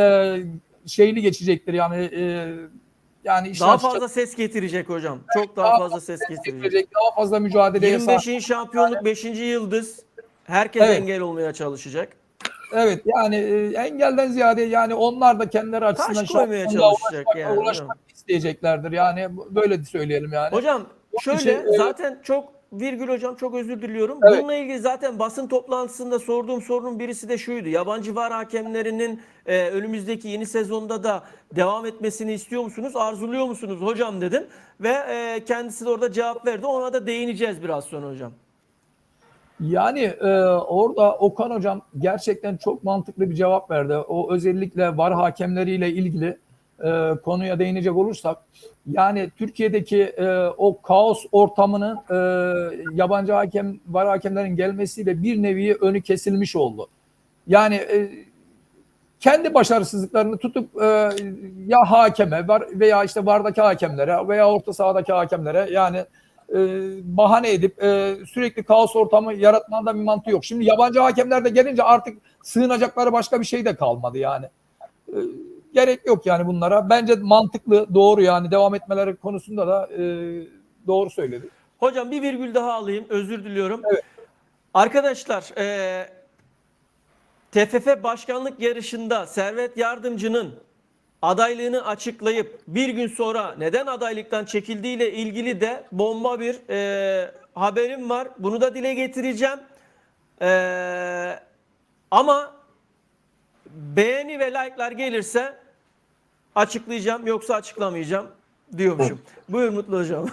şeyli geçecektir yani yani Daha fazla ses getirecek hocam. Çok daha fazla ses getirecek. daha fazla mücadeleye 25. şampiyonluk 5. yıldız. Herkes Evet. engel olmaya çalışacak. Evet yani engelden ziyade yani onlar da kendileri açısından Taş koymaya şampiyonluğa çalışacak yani. ulaşmak isteyeceklerdir. Yani böyle söyleyelim yani. Hocam şöyle şey, zaten çok virgül hocam çok özür diliyorum. Evet. Bununla ilgili zaten basın toplantısında sorduğum sorunun birisi de şuydu. Yabancı VAR hakemlerinin önümüzdeki yeni sezonda da devam etmesini istiyor musunuz? Arzuluyor musunuz hocam dedim. Ve kendisi de orada cevap verdi. Ona da değineceğiz biraz sonra hocam. Yani orada Okan Hocam gerçekten çok mantıklı bir cevap verdi. O özellikle VAR hakemleriyle ilgili konuya değinecek olursak yani Türkiye'deki o kaos ortamının yabancı VAR hakemlerin gelmesiyle bir nevi önü kesilmiş oldu. Yani kendi başarısızlıklarını tutup ya hakeme veya işte VAR'daki hakemlere veya orta sahadaki hakemlere yani bahane edip sürekli kaos ortamı yaratmanda bir mantığı yok. Şimdi yabancı hakemler de gelince artık sığınacakları başka bir şey de kalmadı yani. Gerek yok yani bunlara. Bence mantıklı, doğru yani devam etmeleri konusunda da doğru söyledi. Hocam bir virgül daha alayım. Özür diliyorum. Evet. Arkadaşlar TFF başkanlık yarışında Servet Yardımcı'nın adaylığını açıklayıp bir gün sonra neden adaylıktan çekildiğiyle ilgili de bomba bir haberim var. Bunu da dile getireceğim. Ama beğeni ve like'lar gelirse açıklayacağım, yoksa açıklamayacağım diyormuşum. Buyur Mutlu Hocam.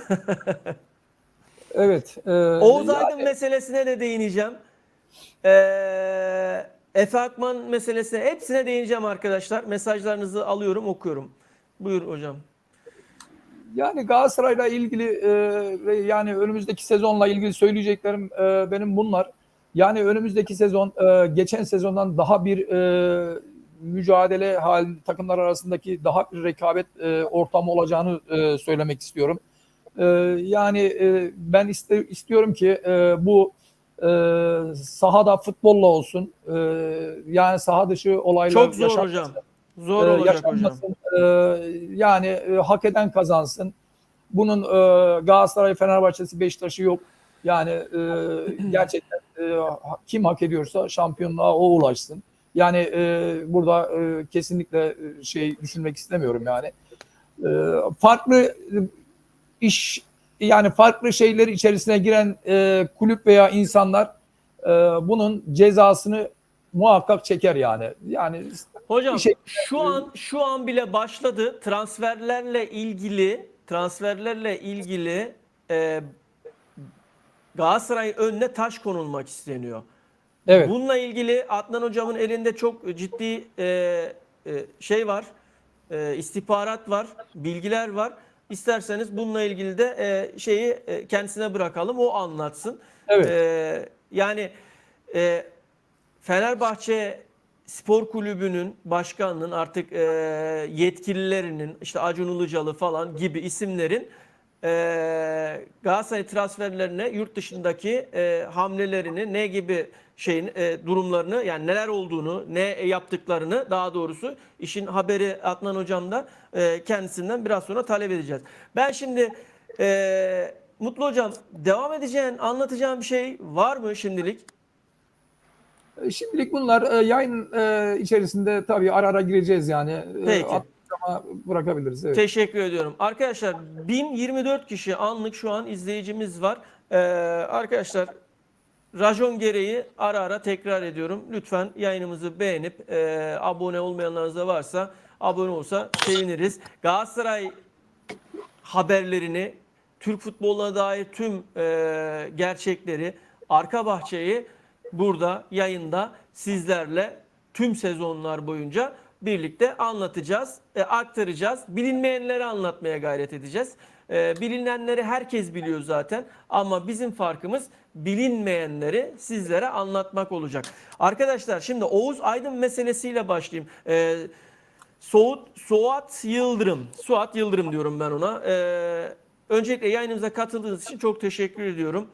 Evet. Oğuz Aydın meselesine de değineceğim. Efe Akman meselesine, hepsine değineceğim arkadaşlar. Mesajlarınızı alıyorum, okuyorum. Buyur hocam. Yani Galatasaray'la ilgili ve yani önümüzdeki sezonla ilgili söyleyeceklerim benim bunlar. Yani önümüzdeki sezon geçen sezondan daha bir mücadele takımlar arasındaki daha bir rekabet ortamı olacağını söylemek istiyorum. Yani ben istiyorum ki bu sahada futbolla olsun. Yani saha dışı olaylar Çok zor hocam. Zor olacak hocam. Yani hak eden kazansın. Bunun Galatasaray, Fenerbahçe'si, Beşiktaş'ı yok. Yani gerçekten kim hak ediyorsa şampiyonluğa o ulaşsın. Yani burada kesinlikle düşünmek istemiyorum yani. Farklı iş, yani farklı şeyler içerisine giren kulüp veya insanlar bunun cezasını muhakkak çeker yani. Yani hocam şu an bile başladı. Transferlerle ilgili Galatasaray'ın önüne taş konulmak isteniyor. evet. Bununla ilgili Adnan hocamın elinde çok ciddi şey var. İstihbarat var, bilgiler var. İsterseniz bununla ilgili de kendisine bırakalım, o anlatsın. Evet. Yani Fenerbahçe Spor Kulübü'nün başkanının artık yetkililerinin, işte Acun Ilıcalı falan gibi isimlerin Galatasaray transferlerine, yurt dışındaki hamlelerini, ne gibi durumlarını, yani neler olduğunu, ne yaptıklarını, daha doğrusu işin haberi Adnan hocam da kendisinden biraz sonra talep edeceğiz. Ben şimdi Mutlu hocam, devam edeceğin, anlatacağım bir şey var mı şimdilik? Şimdilik bunlar yayın içerisinde tabii ara ara gireceğiz yani. Peki. Bırakabiliriz. Evet. Teşekkür ediyorum. Arkadaşlar 1024 kişi anlık şu an izleyicimiz var. Arkadaşlar rajon gereği ara ara tekrar ediyorum. Lütfen yayınımızı beğenip abone olmayanlarınız da varsa abone olsa seviniriz. Galatasaray haberlerini, Türk futboluna dair tüm gerçekleri, arka bahçeyi burada yayında sizlerle tüm sezonlar boyunca birlikte anlatacağız, aktaracağız. Bilinmeyenleri anlatmaya gayret edeceğiz. Bilinenleri herkes biliyor zaten, ama bizim farkımız bilinmeyenleri sizlere anlatmak olacak. Arkadaşlar şimdi Oğuz Aydın meselesiyle başlayayım. Suat Yıldırım diyorum ben ona. Öncelikle yayınımıza katıldığınız için çok teşekkür ediyorum.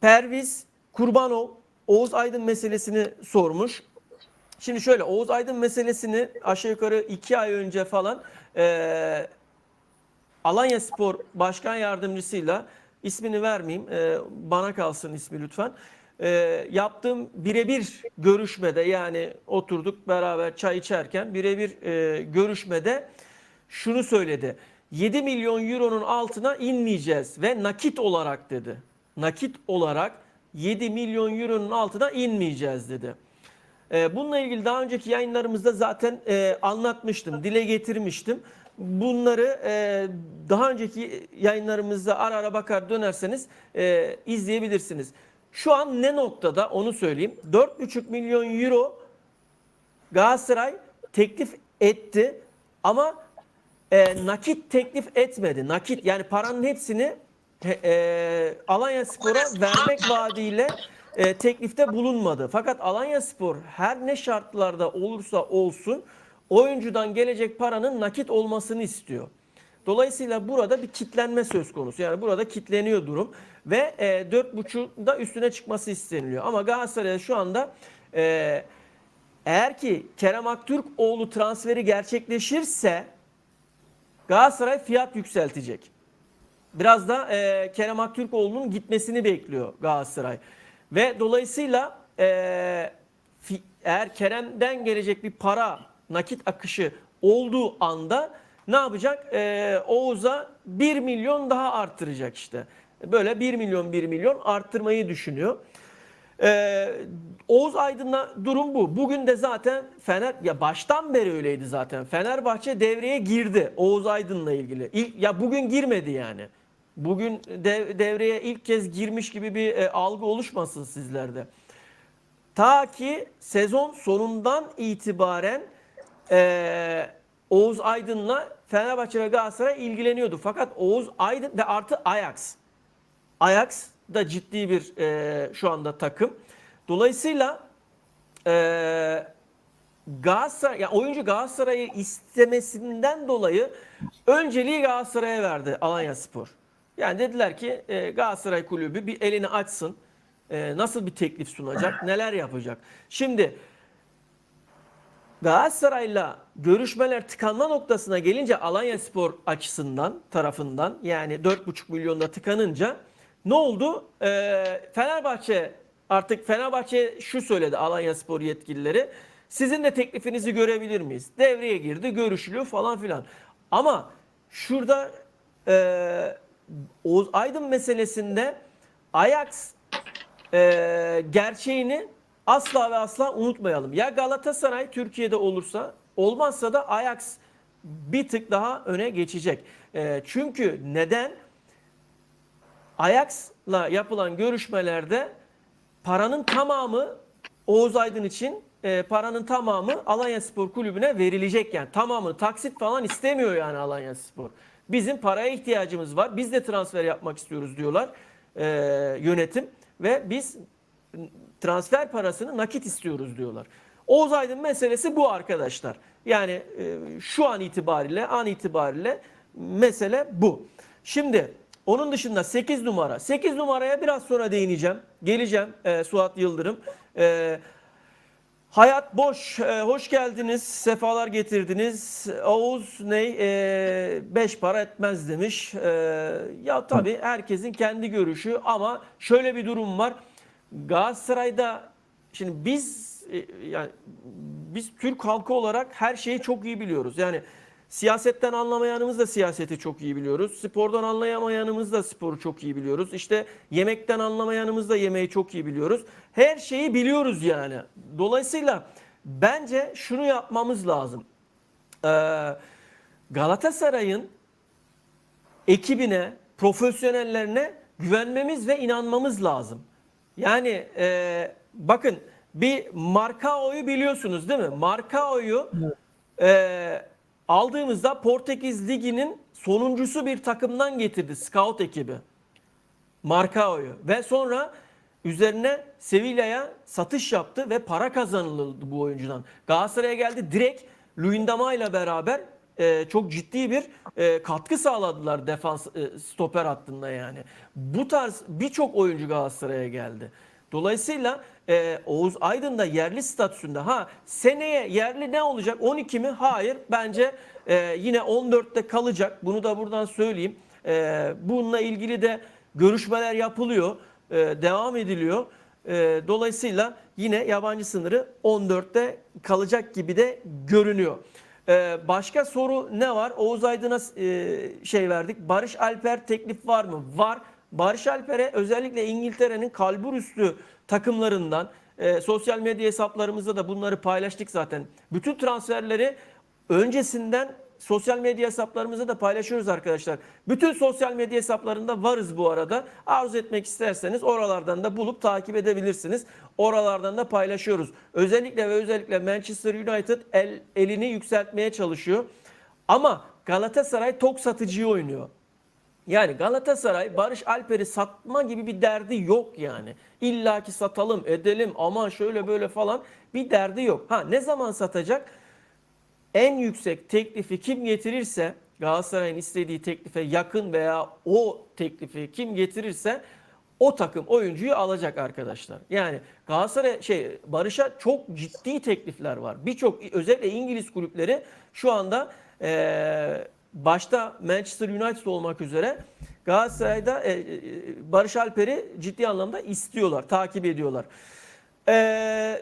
Perviz Kurbanov Oğuz Aydın meselesini sormuş. Şimdi şöyle, Oğuz Aydın meselesini aşağı yukarı 2 ay önce falan Alanyaspor Başkan Yardımcısıyla, ismini vermeyeyim, bana kalsın ismi lütfen, yaptığım birebir görüşmede, yani oturduk beraber çay içerken birebir görüşmede şunu söyledi. 7 milyon euronun altına inmeyeceğiz ve nakit olarak dedi. Nakit olarak 7 milyon euronun altına inmeyeceğiz dedi. Bununla ilgili daha önceki yayınlarımızda zaten anlatmıştım, dile getirmiştim. Bunları daha önceki yayınlarımızda ara ara bakar dönerseniz izleyebilirsiniz. Şu an ne noktada onu söyleyeyim. 4,5 milyon euro Galatasaray teklif etti ama nakit teklif etmedi. Nakit, yani paranın hepsini Alanyaspor'a vermek vaadiyle teklifte bulunmadı. Fakat Alanyaspor her ne şartlarda olursa olsun oyuncudan gelecek paranın nakit olmasını istiyor. Dolayısıyla burada bir kitlenme söz konusu. Yani burada kitleniyor durum ve 4,5'un da üstüne çıkması isteniliyor. Ama Galatasaray'a şu anda eğer ki Kerem Aktürkoğlu transferi gerçekleşirse Galatasaray fiyat yükseltecek. Biraz da Kerem Aktürkoğlu'nun gitmesini bekliyor Galatasaray. Ve dolayısıyla eğer Kerem'den gelecek bir para, nakit akışı olduğu anda ne yapacak? Oğuz'a 1 milyon daha arttıracak işte. Böyle 1 milyon arttırmayı düşünüyor. Oğuz Aydın'la durum bu. Bugün de zaten ya baştan beri öyleydi zaten. Fenerbahçe devreye girdi Oğuz Aydın'la ilgili. Ya bugün girmedi yani. Bugün devreye ilk kez girmiş gibi bir algı oluşmasın sizlerde. Ta ki sezon sonundan itibaren Oğuz Aydın'la Fenerbahçe ve Galatasaray ilgileniyordu. Fakat Oğuz Aydın ve artı Ajax. Ajax da ciddi bir şu anda takım. Dolayısıyla Galatasaray, yani oyuncu Galatasaray'ı istemesinden dolayı önceliği Galatasaray'a verdi Alanyaspor. Yani dediler ki Galatasaray kulübü bir elini açsın. Nasıl bir teklif sunacak, neler yapacak. Şimdi Galatasaray'la görüşmeler tıkanma noktasına gelince Alanyaspor tarafından yani 4,5 milyonda tıkanınca ne oldu? Fenerbahçe şu söyledi Alanyaspor yetkilileri. Sizin de teklifinizi görebilir miyiz? Devreye girdi, görüşülüyor falan filan. Ama şurada Oğuz Aydın meselesinde Ajax gerçeğini asla ve asla unutmayalım. Ya Galatasaray Türkiye'de olmazsa da Ajax bir tık daha öne geçecek. Çünkü neden? Ajax'la yapılan görüşmelerde paranın tamamı Oğuz Aydın için paranın tamamı Alanyaspor kulübüne verilecek yani. Tamamı taksit falan istemiyor yani Alanyaspor. Bizim paraya ihtiyacımız var. Biz de transfer yapmak istiyoruz diyorlar yönetim ve biz transfer parasını nakit istiyoruz diyorlar. Oğuz Aydın meselesi bu arkadaşlar. Yani şu an itibariyle mesele bu. Şimdi onun dışında 8 numara. 8 numaraya biraz sonra değineceğim. Geleceğim Suat Yıldırım. Hayat Boş, hoş geldiniz, sefalar getirdiniz. Oğuz 5 para etmez demiş. Ya tabii herkesin kendi görüşü ama şöyle bir durum var. Galatasaray'da şimdi biz Türk halkı olarak her şeyi çok iyi biliyoruz. Yani siyasetten anlamayanımız da siyaseti çok iyi biliyoruz. Spordan anlayamayanımız da sporu çok iyi biliyoruz. İşte yemekten anlamayanımız da yemeği çok iyi biliyoruz. Her şeyi biliyoruz yani. Dolayısıyla bence şunu yapmamız lazım. Galatasaray'ın ekibine, profesyonellerine güvenmemiz ve inanmamız lazım. Yani bakın bir Marcao'yu biliyorsunuz değil mi? Marcao'yu aldığımızda Portekiz Ligi'nin sonuncusu bir takımdan getirdi scout ekibi. Marcao'yu ve sonra üzerine Sevilla'ya satış yaptı ve para kazanıldı bu oyuncudan. Galatasaray'a geldi, direkt Luyendama ile beraber çok ciddi bir katkı sağladılar defans stoper hattında yani. Bu tarz birçok oyuncu Galatasaray'a geldi. Dolayısıyla Oğuz Aydın da yerli statüsünde. Seneye yerli ne olacak? 12 mi? Hayır. Bence yine 14'te kalacak. Bunu da buradan söyleyeyim. Bununla ilgili de görüşmeler yapılıyor. Devam ediliyor. Dolayısıyla yine yabancı sınırı 14'te kalacak gibi de görünüyor. Başka soru ne var? Oğuz Aydın'a verdik. Barış Alper teklif var mı? Var. Barış Alper'e özellikle İngiltere'nin kalburüstü takımlarından sosyal medya hesaplarımızda da bunları paylaştık zaten. Bütün transferleri öncesinden sosyal medya hesaplarımızda da paylaşıyoruz arkadaşlar. Bütün sosyal medya hesaplarında varız bu arada. Arzu etmek isterseniz oralardan da bulup takip edebilirsiniz. Oralardan da paylaşıyoruz. Özellikle Manchester United elini yükseltmeye çalışıyor. Ama Galatasaray tok satıcıyı oynuyor. Yani Galatasaray Barış Alper'i satma gibi bir derdi yok yani. İlla ki satalım, edelim, aman şöyle böyle falan bir derdi yok. Ne zaman satacak? En yüksek teklifi kim getirirse, Galatasaray'ın istediği teklife yakın veya o teklifi kim getirirse o takım oyuncuyu alacak arkadaşlar. Yani Galatasaray Barış'a çok ciddi teklifler var. Birçok özellikle İngiliz kulüpleri şu anda başta Manchester United olmak üzere Galatasaray'da Barış Alper'i ciddi anlamda istiyorlar, takip ediyorlar.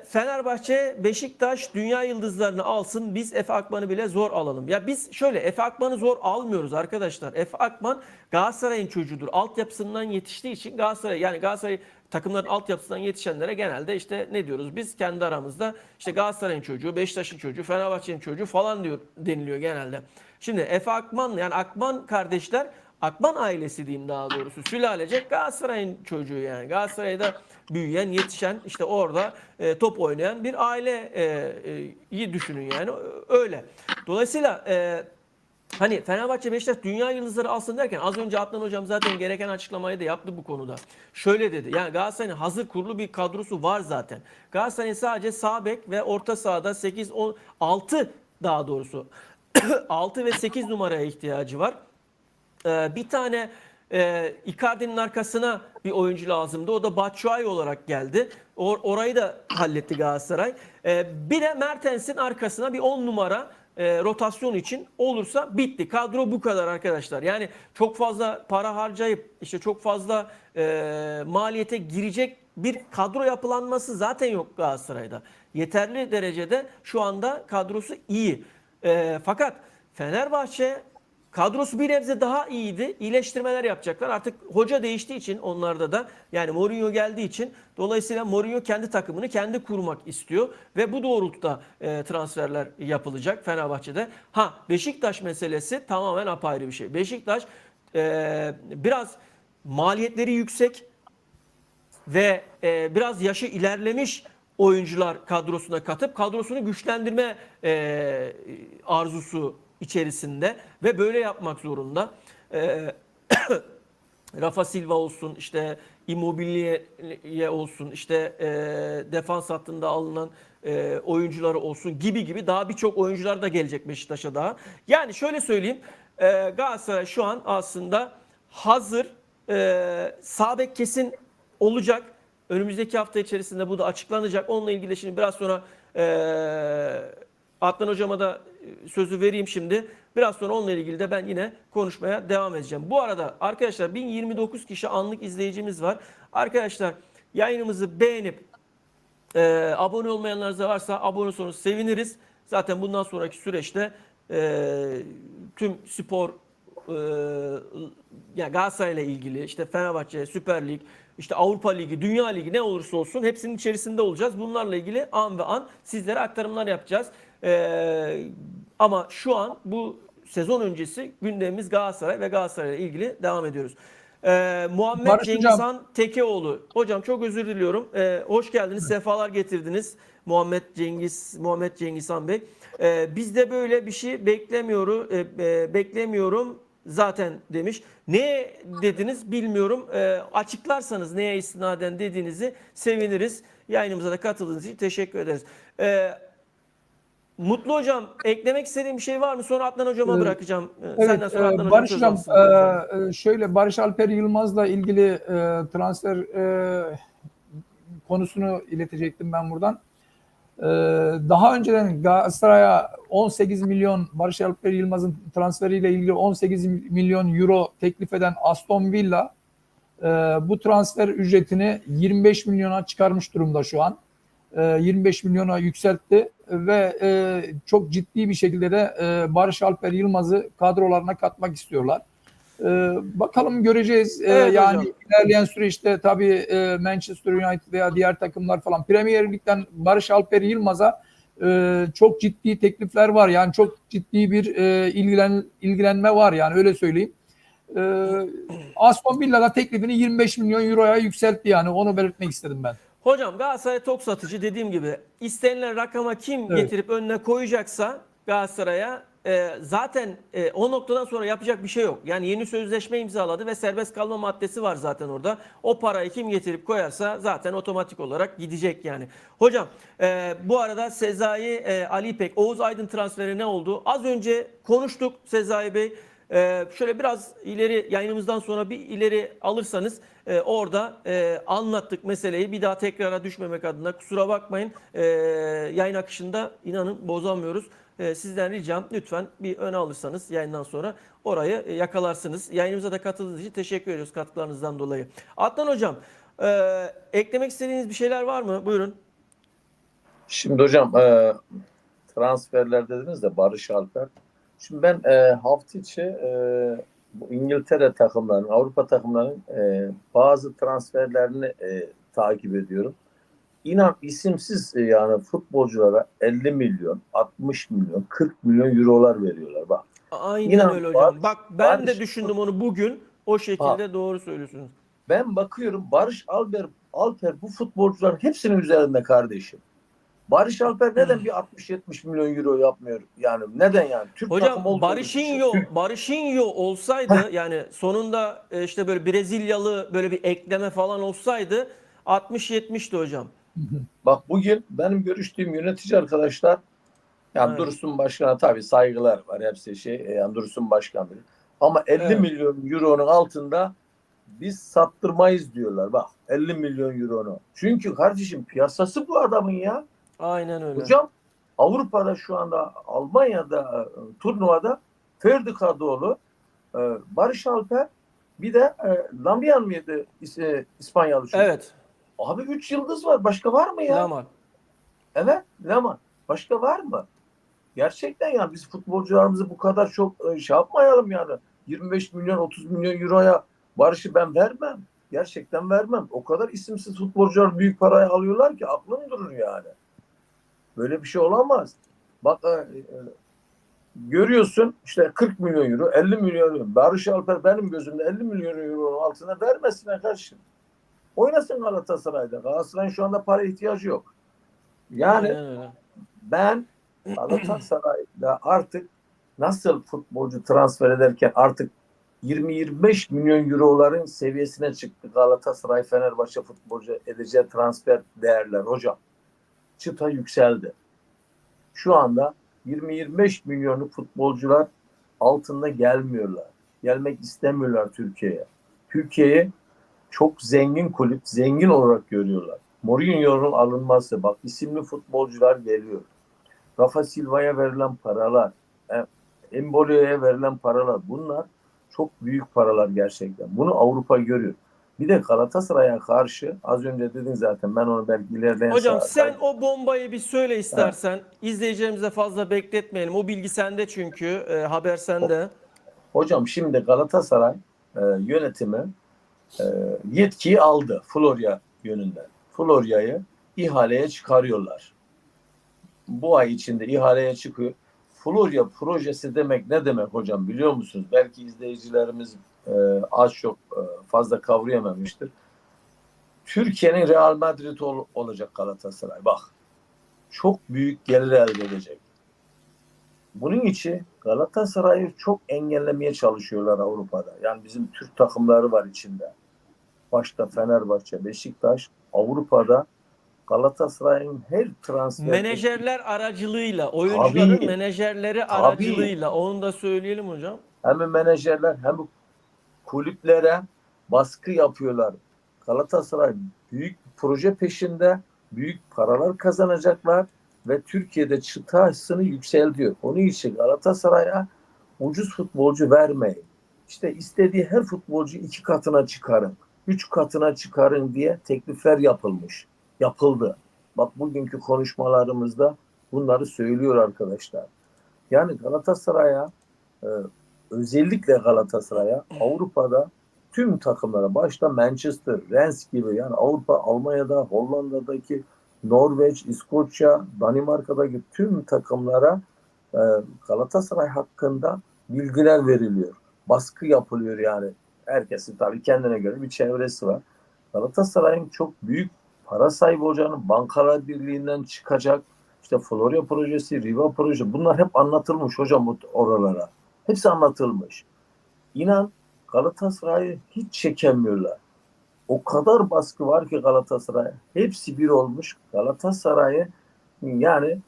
Fenerbahçe, Beşiktaş dünya yıldızlarını alsın. Biz Efe Akman'ı bile zor alalım. Ya biz şöyle Efe Akman'ı zor almıyoruz arkadaşlar. Efe Akman Galatasaray'ın çocuğudur. Altyapısından yetiştiği için Galatasaray takımların altyapısından yetişenlere genelde işte ne diyoruz biz kendi aramızda işte Galatasaray'ın çocuğu, Beşiktaş'ın çocuğu, Fenerbahçe'nin çocuğu falan deniliyor genelde. Şimdi Efe Akman yani Akman kardeşler Akman ailesi diyeyim daha doğrusu. Sülalecek Galatasaray'ın çocuğu yani. Galatasaray'da büyüyen, yetişen, işte orada top oynayan bir aileyi düşünün yani. Öyle. Dolayısıyla hani Fenerbahçe, Beşiktaş dünya yıldızları alsın derken az önce Adnan Hocam zaten gereken açıklamayı da yaptı bu konuda. Şöyle dedi. Yani Galatasaray'ın hazır kurulu bir kadrosu var zaten. Galatasaray'ın sadece sağ bek ve orta sahada 8, 10, 6 daha doğrusu 6 ve 8 numaraya ihtiyacı var. Bir tane Icardi'nin arkasına bir oyuncu lazımdı. O da Batshuayi olarak geldi. Orayı da halletti Galatasaray. Bir de Mertens'in arkasına bir 10 numara rotasyon için olursa bitti. Kadro bu kadar arkadaşlar. Yani çok fazla para harcayıp işte çok fazla maliyete girecek bir kadro yapılanması zaten yok Galatasaray'da. Yeterli derecede şu anda kadrosu iyi. Fakat Fenerbahçe kadrosu bir nebze daha iyiydi. İyileştirmeler yapacaklar. Artık hoca değiştiği için onlarda da yani Mourinho geldiği için dolayısıyla Mourinho kendi takımını kendi kurmak istiyor ve bu doğrultuda transferler yapılacak Fenerbahçe'de. Beşiktaş meselesi tamamen apayrı bir şey. Beşiktaş biraz maliyetleri yüksek ve biraz yaşı ilerlemiş oyuncular kadrosuna katıp kadrosunu güçlendirme arzusu içerisinde ve böyle yapmak zorunda. Rafa Silva olsun, işte Immobile olsun, işte defans hattında alınan oyuncuları olsun gibi daha birçok oyuncular da gelecek Beşiktaş'a daha. Yani şöyle söyleyeyim, Galatasaray şu an aslında hazır, sağ bek kesin olacak. Önümüzdeki hafta içerisinde bu da açıklanacak. Onunla ilgili şimdi biraz sonra Adnan Hocam'a da sözü vereyim şimdi. Biraz sonra onunla ilgili de ben yine konuşmaya devam edeceğim. Bu arada arkadaşlar 1029 kişi anlık izleyicimiz var. Arkadaşlar yayınımızı beğenip abone olmayanlar da varsa abone olursanız seviniriz. Zaten bundan sonraki süreçte tüm spor yani Galatasaray ile ilgili işte Fenerbahçe, Süper Lig, işte Avrupa Ligi, Dünya Ligi ne olursa olsun hepsinin içerisinde olacağız. Bunlarla ilgili an ve an sizlere aktarımlar yapacağız. Ama şu an bu sezon öncesi gündemimiz Galatasaray ve Galatasaray ile ilgili devam ediyoruz. Muhammed Barış Cengizhan Tekeoğlu. Hocam çok özür diliyorum. Hoş geldiniz, sefalar getirdiniz Muhammed Cengizhan Bey. Biz de böyle bir şey beklemiyorum zaten demiş. Ne dediniz bilmiyorum. Açıklarsanız neye istinaden dediğinizi seviniriz. Yayınımıza da katıldığınız için teşekkür ederiz. Mutlu Hocam eklemek istediğim bir şey var mı? Sonra Adnan Hocam'a bırakacağım. Senden sonra Adnan Barış Hocam Hocam, şöyle Barış Alper Yılmaz'la ilgili transfer konusunu iletecektim ben buradan. Daha önceden Galatasaray'a 18 milyon Barış Alper Yılmaz'ın transferiyle ilgili 18 milyon euro teklif eden Aston Villa bu transfer ücretini 25 milyona çıkarmış durumda şu an. 25 milyona yükseltti ve çok ciddi bir şekilde de Barış Alper Yılmaz'ı kadrolarına katmak istiyorlar. Bakalım göreceğiz. Evet, yani hocam. ilerleyen süreçte tabii Manchester United veya diğer takımlar falan Premier Lig'den Barış Alper Yılmaz'a çok ciddi teklifler var. Yani çok ciddi bir ilgilenme var yani öyle söyleyeyim. Aston Villa'da teklifini 25 milyon euroya yükseltti yani onu belirtmek istedim ben. Hocam Galatasaray tok satıcı dediğim gibi istenilen rakama kim getirip önüne koyacaksa Galatasaray'a zaten o noktadan sonra yapacak bir şey yok. Yani yeni sözleşme imzaladı ve serbest kalma maddesi var zaten orada. O parayı kim getirip koyarsa zaten otomatik olarak gidecek yani. Hocam bu arada Sezai, Ali İpek, Oğuz Aydın transferi ne oldu? Az önce konuştuk Sezai Bey. Şöyle biraz ileri yayınımızdan sonra bir ileri alırsanız orada anlattık meseleyi. Bir daha tekrara düşmemek adına kusura bakmayın. Yayın akışında inanın bozamıyoruz. Sizden ricam lütfen bir öne alırsanız yayından sonra orayı yakalarsınız. Yayınımıza da katıldığınız için teşekkür ediyoruz katkılarınızdan dolayı. Adnan Hocam eklemek istediğiniz bir şeyler var mı? Buyurun. Şimdi hocam transferler dediniz de Barış Alper. Şimdi ben hafta içi bu İngiltere takımlarının, Avrupa takımlarının bazı transferlerini takip ediyorum. İnan isimsiz yani futbolculara 50 milyon, 60 milyon, 40 milyon eurolar veriyorlar. Bak. Aynen İnan öyle hocam. Bak ben de Barış, düşündüm onu bugün. O şekilde doğru söylüyorsunuz. ben bakıyorum Barış Alper bu futbolcuların hepsinin üzerinde kardeşim. Barış Alper neden bir 60-70 milyon euro yapmıyor? Yani neden yani? Türk Hocam takımı olduğu için. Barışinho olsaydı yani sonunda işte böyle Brezilyalı böyle bir ekleme falan olsaydı 60-70'ti hocam. Bak bugün benim görüştüğüm yönetici arkadaşlar yani Evet. Dursun Başkan'a tabii saygılar var. Hepsi yani Dursun Başkan bilir. Ama 50 Evet. milyon euronun altında biz sattırmayız diyorlar. Bak 50 milyon euronu. Çünkü kardeşim piyasası bu adamın ya. Aynen öyle. Hocam Avrupa'da şu anda Almanya'da turnuvada Ferdi Kadıoğlu, Barış Alper bir de Lambian mıydı İspanyalı çocuk? Evet. Abi 3 yıldız var. Başka var mı ya? Lamar. Evet, Lamar. Başka var mı? Gerçekten yani biz futbolcularımızı bu kadar çok şey yapmayalım yani. 25 milyon 30 milyon euroya Barış'ı ben vermem. Gerçekten vermem. O kadar isimsiz futbolcular büyük parayı alıyorlar ki aklım durur yani. Böyle bir şey olamaz. Bak görüyorsun işte 40 milyon euro, 50 milyon euro. Barış Alper benim gözümde 50 milyon euronun altına vermesine karşı. Oynasın Galatasaray'da. Galatasaray'ın şu anda para ihtiyacı yok. Yani Aynen öyle. ben Galatasaray'da artık nasıl futbolcu transfer ederken artık 20-25 milyon euroların seviyesine çıktı Galatasaray Fenerbahçe futbolcu edeceği transfer değerler hocam. Çıta yükseldi. Şu anda 20-25 milyonluk futbolcular altında gelmiyorlar. Gelmek istemiyorlar Türkiye'ye. Türkiye'yi çok zengin kulüp, zengin olarak görüyorlar. Mourinho'nun alınması, bak isimli futbolcular geliyor. Rafa Silva'ya verilen paralar, Embolo'ya verilen paralar bunlar çok büyük paralar gerçekten. Bunu Avrupa görüyor. Bir de Galatasaray'a karşı az önce dedin zaten ben onu belki ilerleyen Hocam sen o bombayı bir söyle istersen. İzleyicilerimize fazla bekletmeyelim. O bilgi sende çünkü. Haber sende. Hocam şimdi Galatasaray yönetimi yetkiyi aldı Florya yönünden. Florya'yı ihaleye çıkarıyorlar. Bu ay içinde ihaleye çıkıyor. Florya projesi demek ne demek hocam biliyor musunuz? Belki izleyicilerimiz az çok fazla kavrayamamıştır. Türkiye'nin Real Madrid olacak Galatasaray. Bak çok büyük gelir elde edecek. Bunun için Galatasaray'ı çok engellemeye çalışıyorlar Avrupa'da. Yani bizim Türk takımları var içinde. Başta Fenerbahçe, Beşiktaş, Avrupa'da Galatasaray'ın her transfer... Menajerler aracılığıyla, oyuncuların Tabii, menajerleri aracılığıyla onu da söyleyelim hocam. Hem menajerler hem kulüplere baskı yapıyorlar. Galatasaray büyük proje peşinde, büyük paralar kazanacaklar ve Türkiye'de çıtasını yükseltiyor. Onun için Galatasaray'a ucuz futbolcu vermeyin. İşte istediği her futbolcu 2 katına çıkarın, 3 katına çıkarın diye teklifler yapılmış. Yapıldı. Bak bugünkü konuşmalarımızda bunları söylüyor arkadaşlar. Yani Galatasaray'a özellikle Galatasaray'a Avrupa'da tüm takımlara başta Manchester, Rennes gibi yani Avrupa, Almanya'da, Hollanda'daki Norveç, İskoçya, Danimarka'daki tüm takımlara Galatasaray hakkında bilgiler veriliyor. Baskı yapılıyor yani. Herkesin tabii kendine göre bir çevresi var. Galatasaray'ın çok büyük para sahibi olacağını, Bankalar Birliği'nden çıkacak, işte Florya projesi, Riva projesi bunlar hep anlatılmış hocam oralara. Hepsi anlatılmış. İnan Galatasaray'ı hiç çekemiyorlar. O kadar baskı var ki Galatasaray'a. Hepsi bir olmuş. Galatasaray'ı yani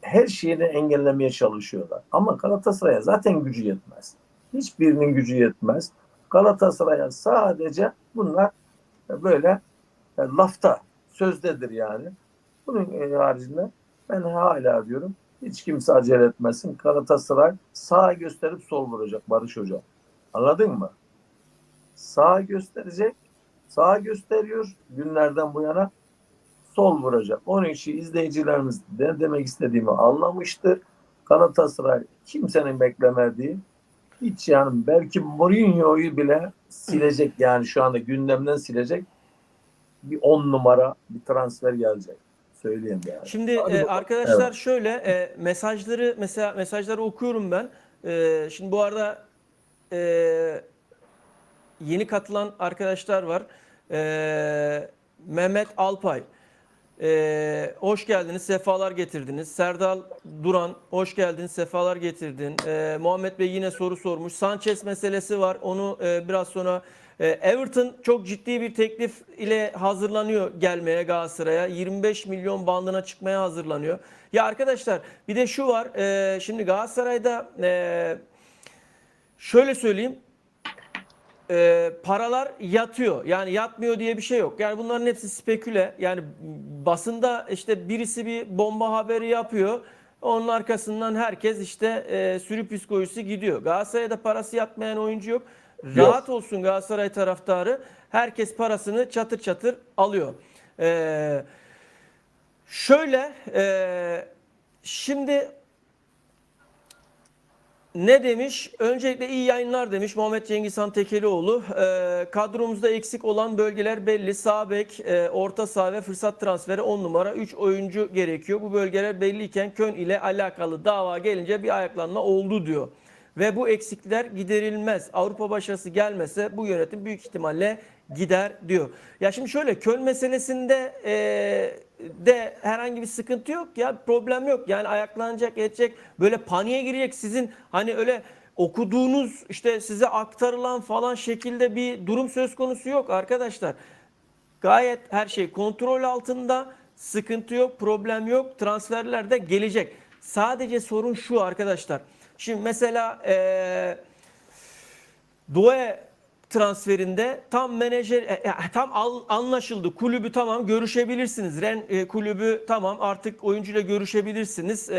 her şeyini engellemeye çalışıyorlar. Ama Galatasaray'a zaten gücü yetmez. Hiçbirinin gücü yetmez. Galatasaray'a sadece bunlar böyle lafta, sözdedir yani. Bunun haricinde ben hala diyorum hiç kimse acele etmesin. Galatasaray sağ gösterip sol vuracak Barış Hocam. Anladın mı? Sağ gösterecek. Sağ gösteriyor günlerden bu yana. sol vuracak. Onun için izleyicilerimiz ne demek istediğimi anlamıştır. Galatasaray kimsenin beklemediği, hiç yani belki Mourinho'yu bile silecek, yani şu anda gündemden silecek bir 10 numara bir transfer gelecek. Söyleyeyim yani. Şimdi arkadaşlar şöyle mesajları okuyorum ben. Şimdi bu arada yeni katılan arkadaşlar var. Mehmet Alpay. Hoş geldiniz, sefalar getirdiniz. Serdal Duran, hoş geldin, sefalar getirdin. Muhammed Bey yine soru sormuş. Sanchez meselesi var, onu biraz sonra... Everton çok ciddi bir teklif ile hazırlanıyor gelmeye Galatasaray'a. 25 milyon bandına çıkmaya hazırlanıyor. Ya arkadaşlar bir de şu var, şimdi Galatasaray'da şöyle söyleyeyim. Paralar yatıyor. Yani yatmıyor diye bir şey yok. Yani bunların hepsi speküle. Yani basında işte birisi bir bomba haberi yapıyor. Onun arkasından herkes işte sürü psikolojisi gidiyor. Galatasaray'da parası yatmayan oyuncu yok. Rahat olsun Galatasaray taraftarı. Herkes parasını çatır çatır alıyor. Şimdi ne demiş? Öncelikle iyi yayınlar demiş Muhammed Cengizhan Tekelioğlu. Kadromuzda eksik olan bölgeler belli. Sağ bek, orta saha ve fırsat transferi 10 numara 3 oyuncu gerekiyor. Bu bölgeler belliyken Köln ile alakalı dava gelince bir ayaklanma oldu diyor. Ve bu eksikler giderilmez. Avrupa başarısı gelmese bu yönetim büyük ihtimalle gider diyor. Ya şimdi şöyle Köln meselesinde de herhangi bir sıkıntı yok ya, problem yok. Yani ayaklanacak, edecek, böyle paniğe girecek, sizin hani öyle okuduğunuz işte size aktarılan falan şekilde bir durum söz konusu yok arkadaşlar. Gayet her şey kontrol altında, sıkıntı yok, problem yok, transferler de gelecek. Sadece sorun şu arkadaşlar. Şimdi mesela Doué transferinde tam menajer tam anlaşıldı. Kulübü tamam, görüşebilirsiniz. Kulübü tamam, artık oyuncuyla görüşebilirsiniz.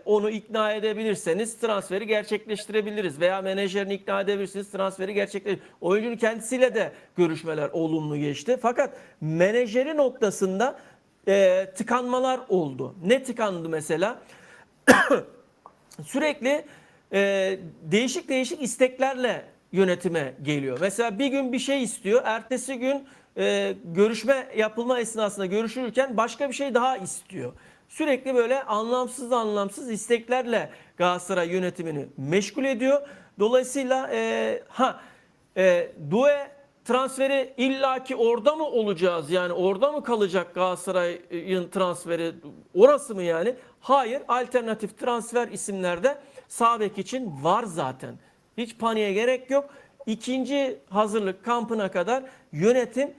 Onu ikna edebilirseniz transferi gerçekleştirebiliriz. Veya menajerini ikna edebilirsiniz, transferi gerçekleştirebiliriz. Oyuncunun kendisiyle de görüşmeler olumlu geçti. Fakat menajeri noktasında tıkanmalar oldu. Ne tıkandı mesela? Sürekli değişik değişik isteklerle yönetime geliyor. Mesela bir gün bir şey istiyor, ertesi gün görüşme yapılma esnasında görüşürken başka bir şey daha istiyor. Sürekli böyle anlamsız isteklerle Galatasaray yönetimini meşgul ediyor. Dolayısıyla Doué transferi illaki orada mı olacağız? Yani orada mı kalacak Galatasaray'ın transferi? Orası mı yani? Hayır. Alternatif transfer isimlerde sağ bek için var zaten. Hiç paniğe gerek yok. İkinci hazırlık kampına kadar yönetim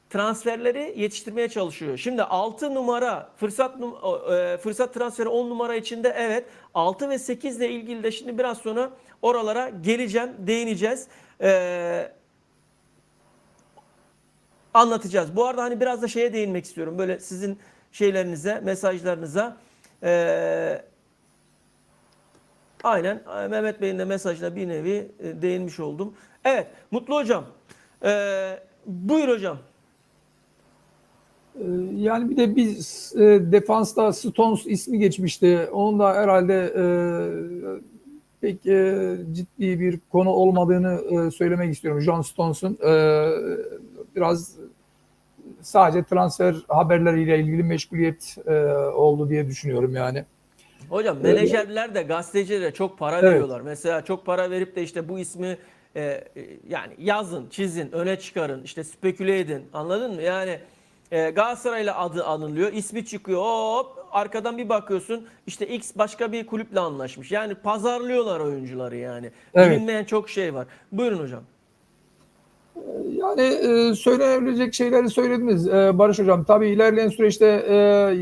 transferleri yetiştirmeye çalışıyor. Şimdi 6 numara fırsat transferi 10 numara içinde, evet. 6 ve 8 ile ilgili de şimdi biraz sonra oralara geleceğim, değineceğiz. Anlatacağız. Bu arada hani biraz da şeye değinmek istiyorum. Böyle sizin şeylerinize, mesajlarınıza. Aynen Mehmet Bey'in de mesajına bir nevi değinmiş oldum. Evet, Mutlu Hocam. Buyur hocam. Yani bir de defansta Stones ismi geçmişti. Onun da herhalde pek ciddi bir konu olmadığını söylemek istiyorum. John Stones'un biraz sadece transfer haberleriyle ilgili meşguliyet oldu diye düşünüyorum yani. Hocam menajerler de gazetecilere çok para veriyorlar. Mesela çok para verip de işte bu ismi yani yazın, çizin, öne çıkarın, işte speküle edin. Anladın mı? Yani Galatasaray'la adı anılıyor, ismi çıkıyor. Hop arkadan bir bakıyorsun işte X başka bir kulüple anlaşmış. Yani pazarlıyorlar oyuncuları yani. Evet. Bilinmeyen çok şey var. Buyurun hocam. Yani söylenebilecek şeyleri söylediniz Barış Hocam. Tabii ilerleyen süreçte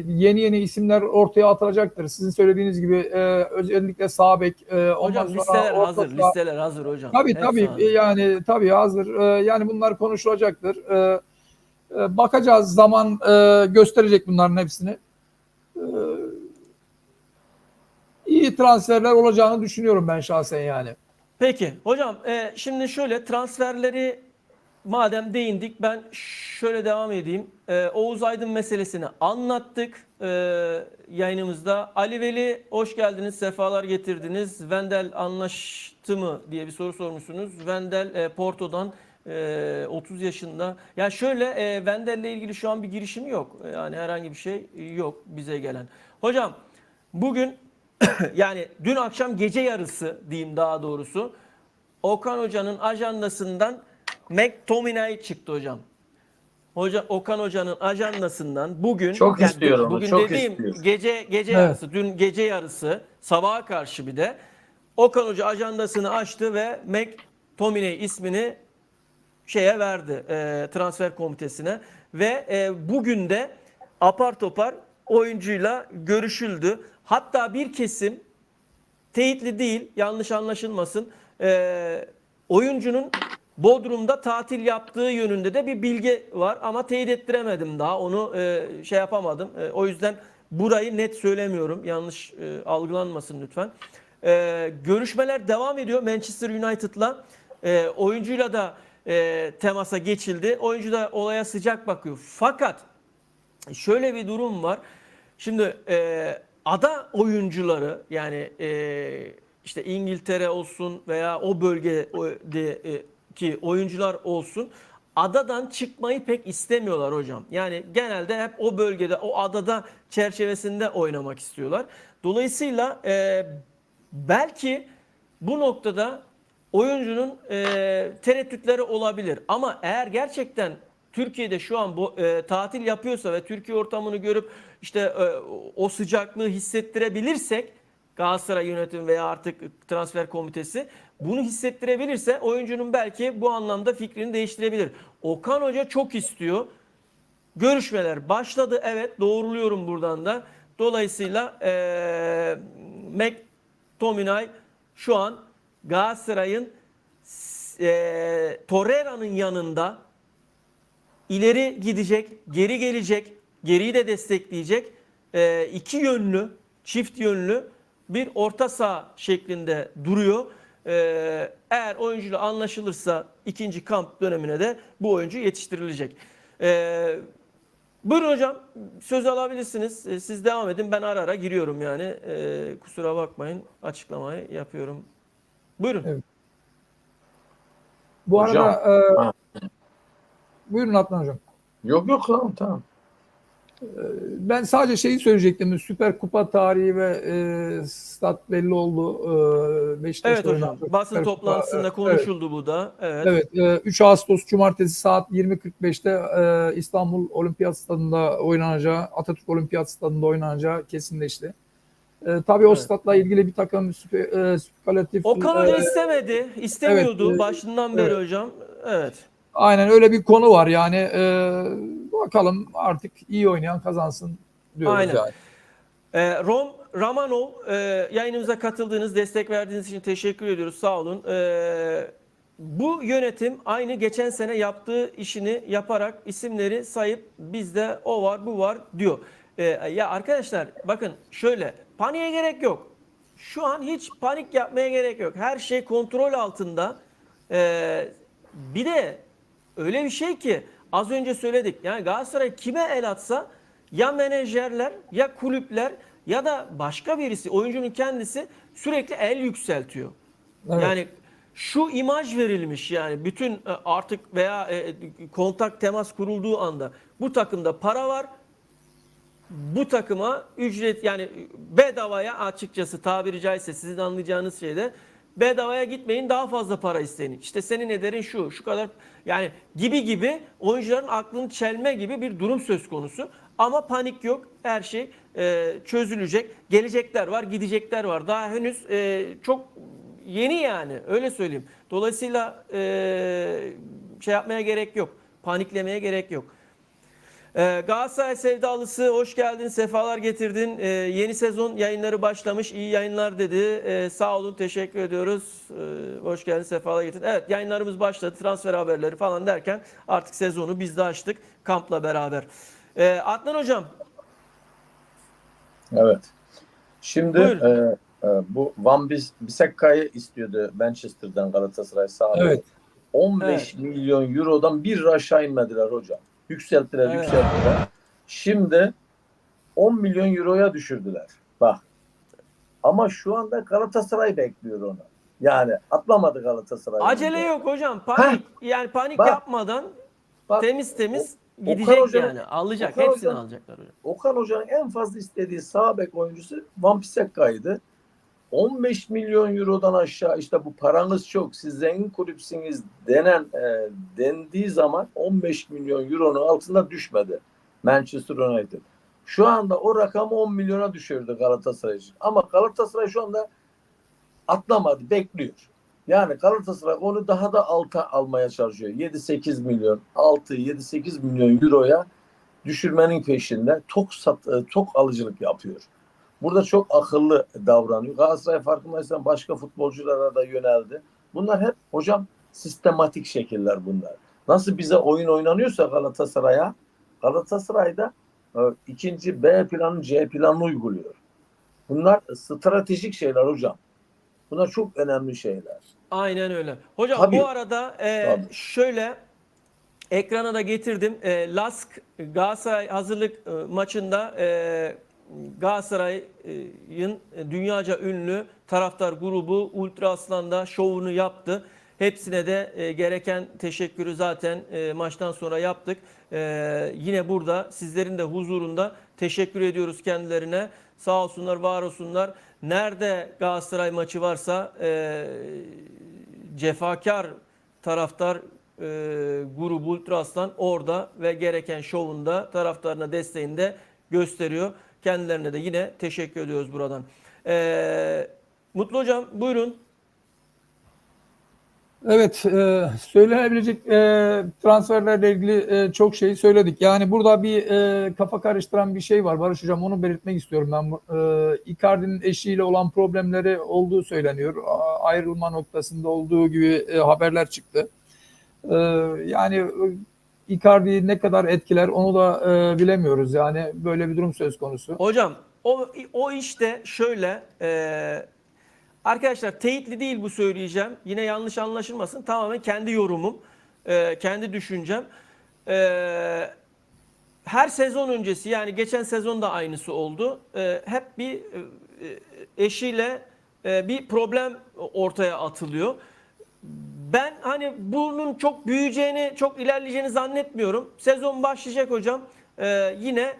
yeni isimler ortaya atılacaktır. Sizin söylediğiniz gibi özellikle sağ bek. Hocam listeler hazır hocam. Tabii Hepsi tabii hazır. yani tabii hazır. Yani bunlar konuşulacaktır. Bakacağız, zaman gösterecek bunların hepsini. İyi transferler olacağını düşünüyorum ben şahsen yani. Peki hocam şimdi şöyle transferleri madem değindik ben şöyle devam edeyim. Oğuz Aydın meselesini anlattık yayınımızda. Ali Veli hoş geldiniz, sefalar getirdiniz. Wendel anlaştı mı diye bir soru sormuşsunuz. Wendel Porto'dan 30 yaşında. Ya şöyle Wendel'le ilgili şu an bir girişim yok. Yani herhangi bir şey yok bize gelen. Hocam bugün yani dün akşam gece yarısı diyeyim daha doğrusu Okan Hoca'nın ajandasından McTominay çıktı hocam. Okan Hoca'nın ajandasından bugün Çok istiyorum, bugün çok dediğim istiyorum. gece yarısı, dün gece yarısı sabaha karşı bir de Okan Hoca ajandasını açtı ve McTominay ismini şeye verdi transfer komitesine ve bugün de apar topar oyuncuyla görüşüldü. Hatta bir kesim teyitli değil, yanlış anlaşılmasın, oyuncunun Bodrum'da tatil yaptığı yönünde de bir bilgi var ama teyit ettiremedim daha. Onu şey yapamadım. O yüzden burayı net söylemiyorum. Yanlış algılanmasın lütfen. Görüşmeler devam ediyor Manchester United'la. Oyuncuyla da temasa geçildi. Oyuncu da olaya sıcak bakıyor. Fakat şöyle bir durum var. Şimdi ada oyuncuları yani işte İngiltere olsun veya o bölgedeki oyuncular olsun adadan çıkmayı pek istemiyorlar hocam. Yani genelde hep o bölgede, o adada çerçevesinde oynamak istiyorlar. Dolayısıyla belki bu noktada oyuncunun tereddütleri olabilir. Ama eğer gerçekten Türkiye'de şu an tatil yapıyorsa ve Türkiye ortamını görüp işte o sıcaklığı hissettirebilirsek Galatasaray yönetimi veya artık transfer komitesi bunu hissettirebilirse oyuncunun belki bu anlamda fikrini değiştirebilir. Okan Hoca çok istiyor. Görüşmeler başladı. Evet, doğruluyorum buradan da. Dolayısıyla McTominay şu an Galatasaray'ın Torreira'nın yanında ileri gidecek, geri gelecek, geriyi de destekleyecek iki yönlü, çift yönlü bir orta saha şeklinde duruyor. Eğer oyuncuyla anlaşılırsa ikinci kamp dönemine de bu oyuncu yetiştirilecek. Buyurun hocam, söz alabilirsiniz. Siz devam edin, ben ara ara giriyorum yani. Kusura bakmayın, açıklamayı yapıyorum. Buyurun. Evet. Bu Hocam, arada buyurun Adnan Hocam. Yok tamam. Ben sadece şeyi söyleyecektim. Süper Kupa tarihi ve stat belli oldu. Beşiktaş'ta Evet hocam. oynanan Basın Süper toplantısında Kupa, konuşuldu bu da. Evet. Evet. 3 Ağustos Cumartesi saat 20.45'te İstanbul Olimpiyat Stadı'nda oynanacağı, Atatürk Olimpiyat Stadı'nda oynanacağı kesinleşti. Tabii o statla ilgili bir takım spekülatif... Okan Hoca istemedi. İstemiyordu evet, başından beri hocam. Evet. Aynen öyle bir konu var yani. Bakalım artık iyi oynayan kazansın diyoruz Aynen. yani. Ramanov yayınımıza katıldığınız, destek verdiğiniz için teşekkür ediyoruz. Sağ olun. Bu yönetim aynı geçen sene yaptığı işini yaparak isimleri sayıp bizde o var bu var diyor. Ya arkadaşlar bakın şöyle paniğe gerek yok. Şu an hiç panik yapmaya gerek yok. Her şey kontrol altında. Bir de öyle bir şey ki az önce söyledik. Yani Galatasaray kime el atsa ya menajerler ya kulüpler ya da başka birisi oyuncunun kendisi sürekli el yükseltiyor. Evet. Yani şu imaj verilmiş yani bütün artık veya kontak temas kurulduğu anda bu takımda para var. Bu takıma ücret yani bedavaya açıkçası tabiri caizse sizin anlayacağınız şeyde bedavaya gitmeyin daha fazla para isteyin. İşte senin ederin şu kadar yani gibi oyuncuların aklını çelme gibi bir durum söz konusu. Ama panik yok. Her şey çözülecek. Gelecekler var, gidecekler var. Daha henüz çok yeni yani öyle söyleyeyim. Dolayısıyla şey yapmaya gerek yok. Paniklemeye gerek yok. Galatasaray sevdalısı hoş geldin, sefalar getirdin. Yeni sezon yayınları başlamış, iyi yayınlar dedi. Sağ olun, teşekkür ediyoruz. Hoş geldin, sefalar getirdin. Evet, yayınlarımız başladı, transfer haberleri falan derken artık sezonu biz de açtık kampla beraber. Adnan Hocam. Evet. Şimdi bu Van Bissakka'yı istiyordu Manchester'dan Galatasaray sağ olun. Evet. 15 milyon eurodan bir aşağı inmediler hocam. Yükselttiler, Evet. yükselttiler. Şimdi 10 milyon euroya düşürdüler. Bak. Ama şu anda Galatasaray bekliyor onu. Yani atlamadı Galatasaray. Acele önce. yok hocam. Panik. Yani panik Bak. yapmadan Bak, temiz temiz Okan gidecek Hoca'nın- yani. Alacak. Okan Hepsini Hoca'nın- alacaklar hocam. Okan Hoca'nın en fazla istediği sağ bek oyuncusu Van Bissakka'ydı. 15 milyon eurodan aşağı işte bu paranız çok, siz zengin kulüpsünüz dendiği zaman 15 milyon euronun altında düşmedi Manchester United. Şu anda o rakamı 10 milyona düşürdü Galatasaray için. Ama Galatasaray şu anda atlamadı, bekliyor. Yani Galatasaray onu daha da alta almaya çalışıyor. 7-8 milyon, 6-7-8 milyon euroya düşürmenin peşinde tok alıcılık yapıyor. Burada çok akıllı davranıyor. Galatasaray farkındaysan başka futbolculara da yöneldi. Bunlar hep hocam sistematik şekiller bunlar. Nasıl bize oyun oynanıyorsa Galatasaray'da ikinci B planı C planını uyguluyor. Bunlar stratejik şeyler hocam. Bunlar çok önemli şeyler. Aynen öyle. Hocam Tabii. bu arada şöyle ekrana da getirdim. LASK Galatasaray hazırlık maçında Galatasaray'ın dünyaca ünlü taraftar grubu Ultra Aslan'da şovunu yaptı. Hepsine de gereken teşekkürü zaten maçtan sonra yaptık. Yine burada sizlerin de huzurunda teşekkür ediyoruz kendilerine. Sağ olsunlar, var olsunlar. Nerede Galatasaray maçı varsa cefakar taraftar grubu Ultra Aslan orada ve gereken şovunda taraftarına desteğinde gösteriyor. Kendilerine de yine teşekkür ediyoruz buradan. Mutlu Hocam buyurun. Evet, söylenebilecek transferlerle ilgili çok şey söyledik. Yani burada bir kafa karıştıran bir şey var Barış Hocam, onu belirtmek istiyorum ben. Icardi'nin eşiyle olan problemleri olduğu söyleniyor. Ayrılma noktasında olduğu gibi haberler çıktı. Yani Icardi'yi ne kadar etkiler onu da bilemiyoruz. Yani böyle bir durum söz konusu. Hocam o işte şöyle arkadaşlar teyitli değil bu söyleyeceğim. Yine yanlış anlaşılmasın. Tamamen kendi yorumum. Kendi düşüncem. Her sezon öncesi yani geçen sezon da aynısı oldu. Hep bir eşiyle bir problem ortaya atılıyor. Ben hani bunun çok büyüyeceğini, çok ilerleyeceğini zannetmiyorum. Sezon başlayacak hocam. Yine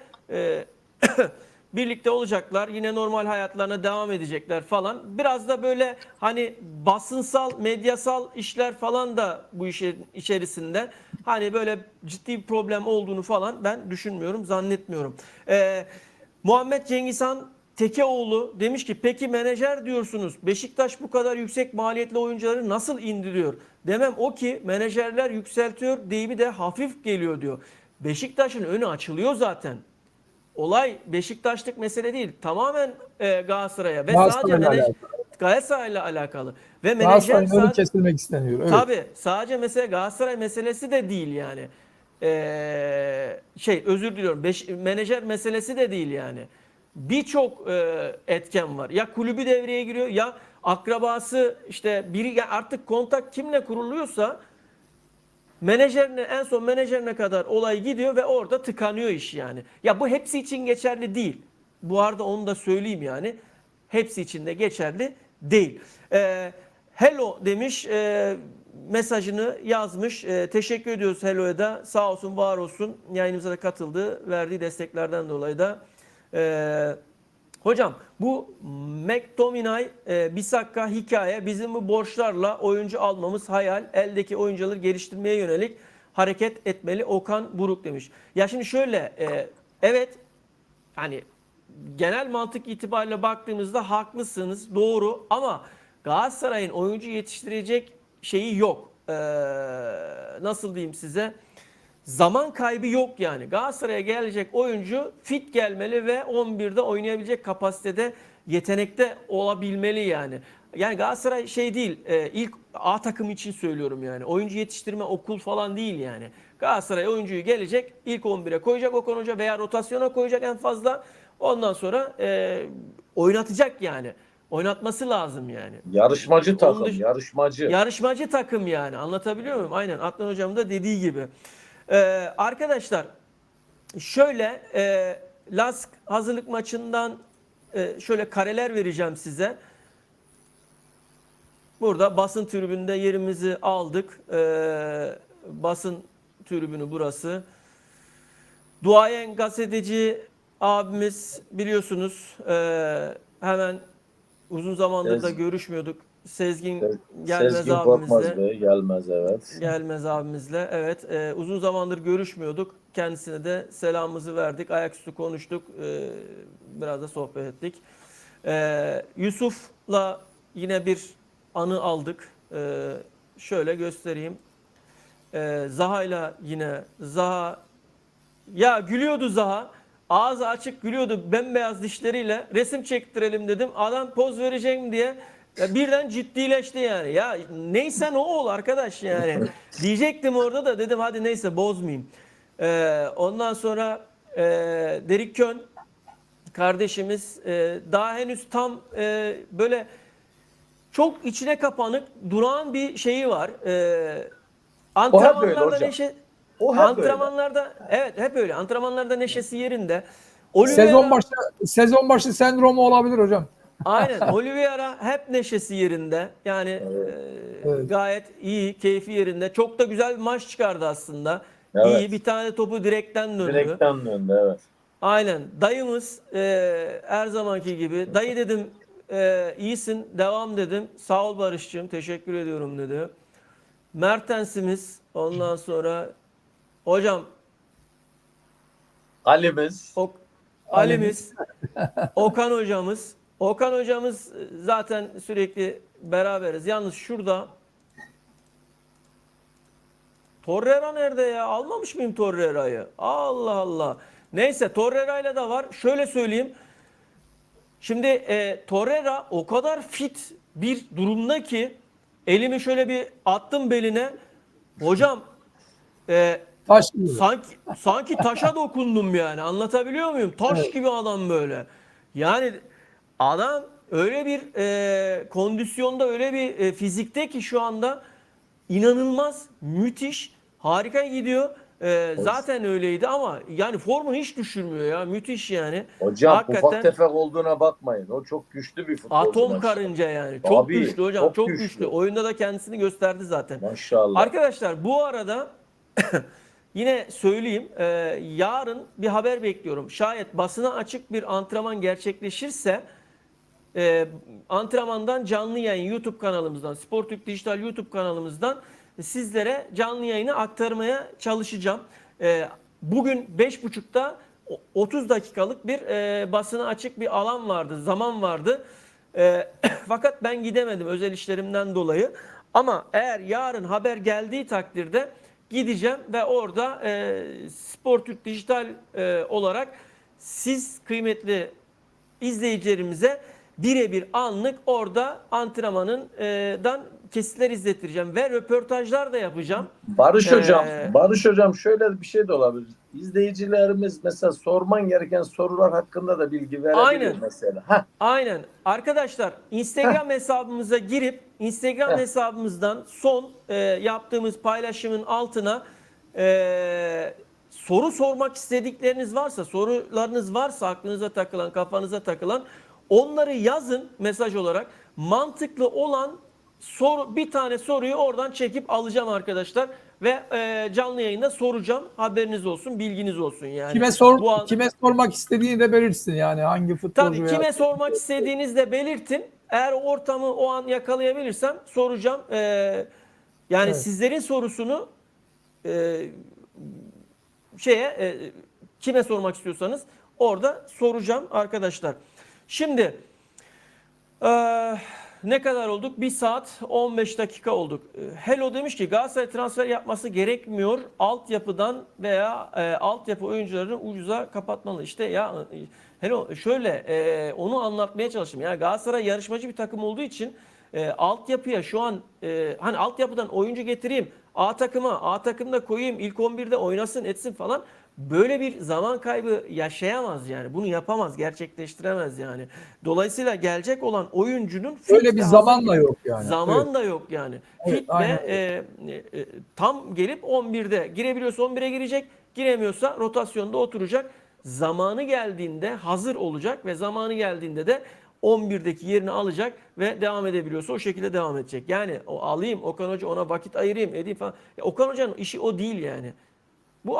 birlikte olacaklar. Yine normal hayatlarına devam edecekler falan. Biraz da böyle hani basınsal, medyasal işler falan da bu işin içerisinde. Hani böyle ciddi bir problem olduğunu falan ben düşünmüyorum, zannetmiyorum. Muhammed Cengizhan Tekeoğlu demiş ki peki menajer diyorsunuz. Beşiktaş bu kadar yüksek maliyetli oyuncuları nasıl indiriyor? Demem o ki menajerler yükseltiyor, deyimi de hafif geliyor diyor. Beşiktaş'ın önü açılıyor zaten. Olay Beşiktaşlık mesele değil. Tamamen Galatasaray'a ve sadece Galatasaray'la alakalı. Ve menajer Galatasaray'ın önü kesilmek isteniyor. Evet. tabii sadece mesela Galatasaray meselesi de değil yani. Özür diliyorum. Menajer meselesi de değil yani. Birçok etken var. Ya kulübü devreye giriyor ya akrabası işte biri artık kontak kimle kuruluyorsa en son menajerine kadar olay gidiyor ve orada tıkanıyor iş yani. Ya bu hepsi için geçerli değil. Bu arada onu da söyleyeyim yani. Hepsi için de geçerli değil. Hello demiş, mesajını yazmış. Teşekkür ediyoruz Hello'ya da. Sağ olsun, var olsun. Yayınımıza da katıldı. Verdiği desteklerden dolayı da. Hocam bu McTominay, Bissaka hikaye. Bizim bu borçlarla oyuncu almamız hayal. Eldeki oyuncuları geliştirmeye yönelik hareket etmeli Okan Buruk demiş. Ya şimdi şöyle evet hani genel mantık itibariyle baktığımızda haklısınız, doğru ama Galatasaray'ın oyuncu yetiştirecek şeyi yok. Nasıl diyeyim size? Zaman kaybı yok yani. Galatasaray'a gelecek oyuncu fit gelmeli ve 11'de oynayabilecek kapasitede, yetenekte olabilmeli yani. Yani Galatasaray şey değil, ilk A takım için söylüyorum yani. Oyuncu yetiştirme okul falan değil yani. Galatasaray oyuncuyu gelecek, ilk 11'e koyacak Okan Hoca veya rotasyona koyacak en fazla. Ondan sonra oynatacak yani. Oynatması lazım yani. Yarışmacı Onun takım, dış- yarışmacı. Yarışmacı takım yani. Anlatabiliyor muyum? Aynen. Adnan Hocam da dediği gibi. Arkadaşlar şöyle LASK hazırlık maçından şöyle kareler vereceğim size. Burada basın tribünde yerimizi aldık. Basın tribünü burası. Duayen gazeteci abimiz biliyorsunuz hemen uzun zamandır da görüşmüyorduk. Sezgin Gelmez Sezgin abimizle. Korkmaz Bey, Gelmez evet. Gelmez abimizle. Evet. Uzun zamandır görüşmüyorduk. Kendisine de selamımızı verdik. Ayaküstü konuştuk. Biraz da sohbet ettik. Yusuf'la yine bir anı aldık. Şöyle göstereyim. Zaha'yla yine. Zaha ya gülüyordu Zaha. Ağzı açık gülüyordu bembeyaz dişleriyle. Resim çektirelim dedim. Adam poz vereceğim diye birden ciddileşti yani. Ya neysen o ol arkadaş yani. Diyecektim orada da dedim hadi neyse bozmayayım. Ondan sonra Derik Kön kardeşimiz daha henüz tam böyle çok içine kapanık duran bir şeyi var. Antrenmanlarda hocam. neşe O hep antrenmanlarda evet hep öyle. Antrenmanlarda neşesi yerinde. Sezon başı sendromu olabilir hocam. Aynen. Oliveira hep neşesi yerinde. Yani Evet. gayet iyi, keyfi yerinde. Çok da güzel bir maç çıkardı aslında. Evet. İyi bir tane topu direkten döndü. Direkten döndü evet. Aynen. Dayımız her zamanki gibi. Dayı dedim iyisin devam dedim. Sağ ol Barış'cığım teşekkür ediyorum dedi. Mertens'imiz ondan sonra hocam Ali'miz. Ali'miz, Okan hocamız. Okan hocamız zaten sürekli beraberiz. Yalnız şurada Torreira nerede ya? Almamış mıyım Torreira'yı? Allah Allah. Neyse Torreira'yla da var. Şöyle söyleyeyim. Şimdi Torreira o kadar fit bir durumda ki elimi şöyle bir attım beline. Hocam Taş gibi. sanki taşa dokundum yani. Anlatabiliyor muyum? Taş Evet. gibi adam böyle. Yani adam öyle bir kondisyonda, öyle bir fizikte ki şu anda inanılmaz, müthiş, harika gidiyor. Zaten öyleydi ama yani formu hiç düşürmüyor ya. Müthiş yani. Hocam Hakikaten ufak tefek olduğuna bakmayın. O çok güçlü bir futbolcu. atom maşallah. karınca yani. Çok Tabii, güçlü hocam. çok Çok güçlü. güçlü. Oyunda da kendisini gösterdi zaten. Maşallah. Arkadaşlar bu arada yine söyleyeyim. Yarın bir haber bekliyorum. Şayet basına açık bir antrenman gerçekleşirse antrenmandan canlı yayın YouTube kanalımızdan, Sportürk Dijital YouTube kanalımızdan sizlere canlı yayını aktarmaya çalışacağım. Bugün 5.30'da 30 dakikalık bir basına açık bir alan vardı, zaman vardı. Fakat ben gidemedim özel işlerimden dolayı. Ama eğer yarın haber geldiği takdirde gideceğim ve orada Sportürk Dijital olarak siz kıymetli izleyicilerimize birebir anlık orada antrenmanından kesitler izlettireceğim ve röportajlar da yapacağım. Barış hocam şöyle bir şey de olabilir. İzleyicilerimiz mesela sorman gereken sorular hakkında da bilgi verebilir Aynen. mesela. Heh. Aynen. Arkadaşlar Instagram hesabımıza girip Instagram hesabımızdan son yaptığımız paylaşımın altına soru sormak istedikleriniz varsa, sorularınız varsa aklınıza takılan, kafanıza takılan onları yazın mesaj olarak. Mantıklı olan bir tane soruyu oradan çekip alacağım arkadaşlar ve canlı yayında soracağım. Haberiniz olsun, bilginiz olsun yani. Kime sormak istediğini de belirsin yani hangi futbolcu Tabii kime sormak istediğinizi de belirtin. Eğer ortamı o an yakalayabilirsem soracağım. Yani Evet. sizlerin sorusunu kime sormak istiyorsanız orada soracağım arkadaşlar. Şimdi ne kadar olduk? 1 saat 15 dakika olduk. Hello demiş ki Galatasaray transfer yapması gerekmiyor. Altyapıdan veya altyapı oyuncularını ucuza kapatmalı. İşte ya Hello şöyle onu anlatmaya çalıştım. Yani Galatasaray yarışmacı bir takım olduğu için altyapıya şu an hani altyapıdan oyuncu getireyim. A takımda koyayım. İlk 11'de oynasın etsin falan. böyle bir zaman kaybı yaşayamaz yani. Bunu yapamaz, gerçekleştiremez yani. Dolayısıyla gelecek olan oyuncunun Öyle fit bir ve zaman hazır da yok yani. zaman Evet. da yok yani. Evet, Fit ve aynen tam gelip 11'de girebiliyorsa 11'e girecek, giremiyorsa rotasyonda oturacak. Zamanı geldiğinde hazır olacak ve zamanı geldiğinde de 11'deki yerini alacak ve devam edebiliyorsa o şekilde devam edecek. Yani o alayım Okan Hoca ona vakit ayırayım edeyim falan. Ya Okan Hoca'nın işi o değil yani. Bu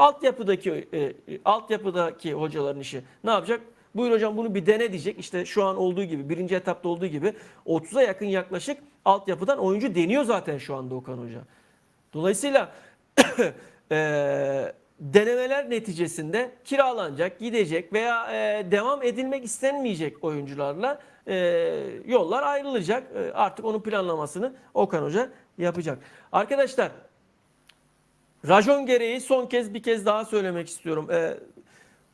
altyapıdaki hocaların işi. Ne yapacak? Buyur hocam bunu bir dene diyecek. İşte şu an olduğu gibi, birinci etapta olduğu gibi 30'a yakın yaklaşık altyapıdan oyuncu deniyor zaten şu anda Okan Hoca. Dolayısıyla denemeler neticesinde kiralanacak, gidecek veya devam edilmek istenmeyecek oyuncularla yollar ayrılacak. Artık onun planlamasını Okan Hoca yapacak. Arkadaşlar, rajon gereği son kez bir kez daha söylemek istiyorum.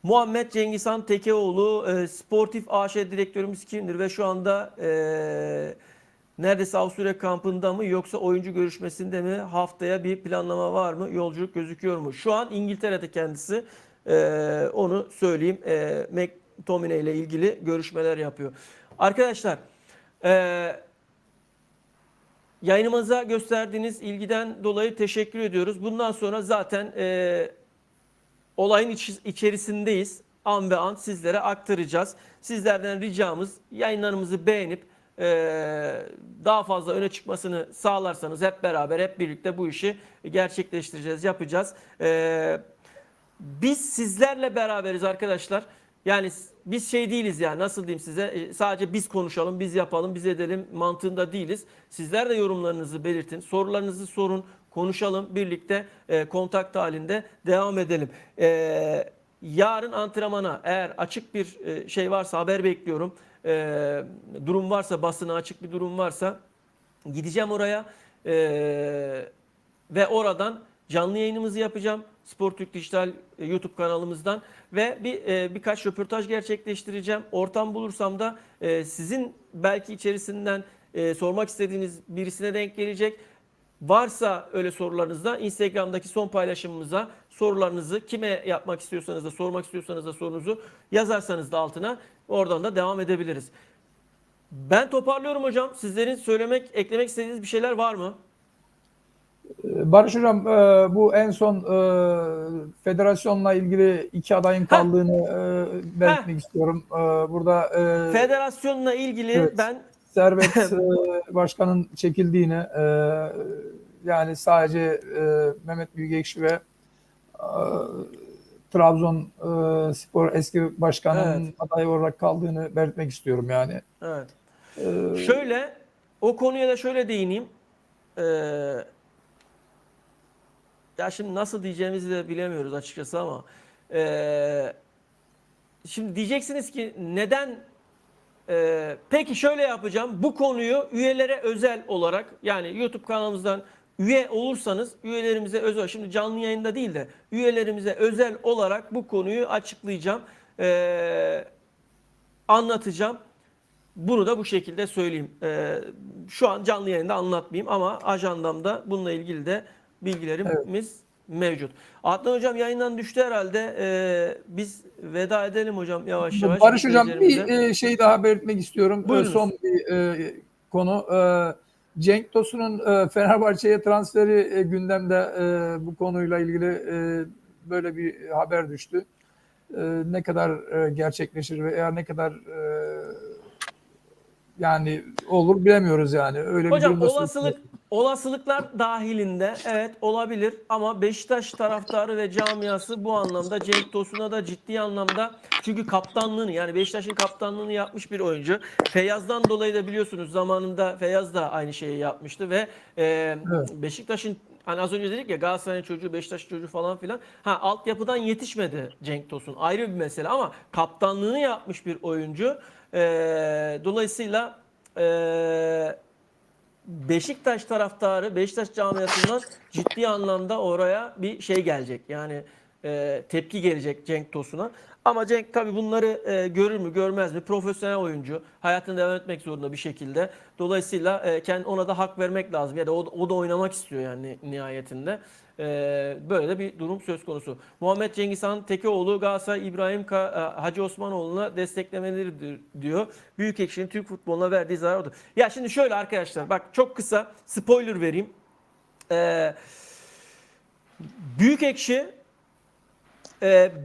Muhammed Cengizhan Tekeoğlu, Sportif AŞ direktörümüz kimdir ve şu anda neredeyse Avusturya kampında mı yoksa oyuncu görüşmesinde mi? Haftaya bir planlama var mı? Yolculuk gözüküyor mu? Şu an İngiltere'de kendisi. Onu söyleyeyim. McTominay ile ilgili görüşmeler yapıyor. Arkadaşlar, yayınımıza gösterdiğiniz ilgiden dolayı teşekkür ediyoruz. Bundan sonra zaten olayın içerisindeyiz. An be an sizlere aktaracağız. Sizlerden ricamız yayınlarımızı beğenip daha fazla öne çıkmasını sağlarsanız hep beraber, hep birlikte bu işi gerçekleştireceğiz, yapacağız. Biz sizlerle beraberiz arkadaşlar. Yani biz şey değiliz yani, nasıl diyeyim size, sadece biz konuşalım, biz yapalım, biz edelim mantığında değiliz. Sizler de yorumlarınızı belirtin, sorularınızı sorun, konuşalım, birlikte kontak halinde devam edelim. Yarın antrenmana eğer açık bir şey varsa haber bekliyorum. Durum varsa, basına açık bir durum varsa gideceğim oraya ve oradan canlı yayınımızı yapacağım. Spor Türk Dijital YouTube kanalımızdan ve birkaç röportaj gerçekleştireceğim. Ortam bulursam da sizin belki içerisinden sormak istediğiniz birisine denk gelecek. Varsa öyle sorularınız da Instagram'daki son paylaşımımıza sorularınızı kime yapmak istiyorsanız da sormak istiyorsanız da sorunuzu yazarsanız da altına oradan da devam edebiliriz. Ben toparlıyorum hocam. Sizlerin eklemek istediğiniz bir şeyler var mı? Barış Hocam, bu en son federasyonla ilgili iki adayın kaldığını belirtmek istiyorum. Burada federasyonla ilgili evet, ben Servet Başkan'ın çekildiğini, yani sadece Mehmet Büyükekşi ve Trabzon Spor eski başkanının adayı olarak kaldığını belirtmek istiyorum yani. Evet. Şöyle, o konuya da şöyle değineyim. Ya şimdi nasıl diyeceğimizi de bilemiyoruz açıkçası ama şimdi diyeceksiniz ki neden? Peki şöyle yapacağım. Bu konuyu üyelere özel olarak, yani YouTube kanalımızdan üye olursanız üyelerimize özel, şimdi canlı yayında değil de üyelerimize özel olarak bu konuyu açıklayacağım. Anlatacağım. Bunu da bu şekilde söyleyeyim. Şu an canlı yayında anlatmayayım ama ajandamda bununla ilgili de bilgilerimiz mevcut. Adnan hocam yayından düştü herhalde. Biz veda edelim hocam yavaş yavaş. Barış hocam bir şey daha belirtmek istiyorum. Buyurunuz. Son bir konu. Cenk Tosun'un Fenerbahçe'ye transferi gündemde, bu konuyla ilgili böyle bir haber düştü. Ne kadar gerçekleşir veya ne kadar yani olur bilemiyoruz yani. Öyle hocam bir durumda olasılıklar dahilinde evet olabilir ama Beşiktaş taraftarı ve camiası bu anlamda Cenk Tosun'a da ciddi anlamda, çünkü kaptanlığını, yani Beşiktaş'ın kaptanlığını yapmış bir oyuncu. Feyyaz'dan dolayı da biliyorsunuz zamanında Feyyaz da aynı şeyi yapmıştı ve Beşiktaş'ın, hani az önce dedik ya Galatasaray'ın çocuğu, Beşiktaş'ın çocuğu falan filan. Altyapıdan yetişmedi Cenk Tosun, ayrı bir mesele ama kaptanlığını yapmış bir oyuncu. Dolayısıyla Beşiktaş taraftarı, Beşiktaş camiasından ciddi anlamda oraya bir şey gelecek. Yani tepki gelecek Cenk Tosun'a. Ama Cenk tabii bunları görür mü görmez mi? Profesyonel oyuncu. Hayatını devam etmek zorunda bir şekilde. Dolayısıyla ona da hak vermek lazım. Ya da o da oynamak istiyor yani nihayetinde. Böyle de bir durum söz konusu. Muhammed Cengizhan Tekeoğlu Galatasaray İbrahim Hacı Osmanoğlu'na desteklemeleridir diyor. Büyükekşi'nin Türk futboluna verdiği zarar oldu. Ya şimdi şöyle arkadaşlar, bak çok kısa spoiler vereyim. Büyükekşi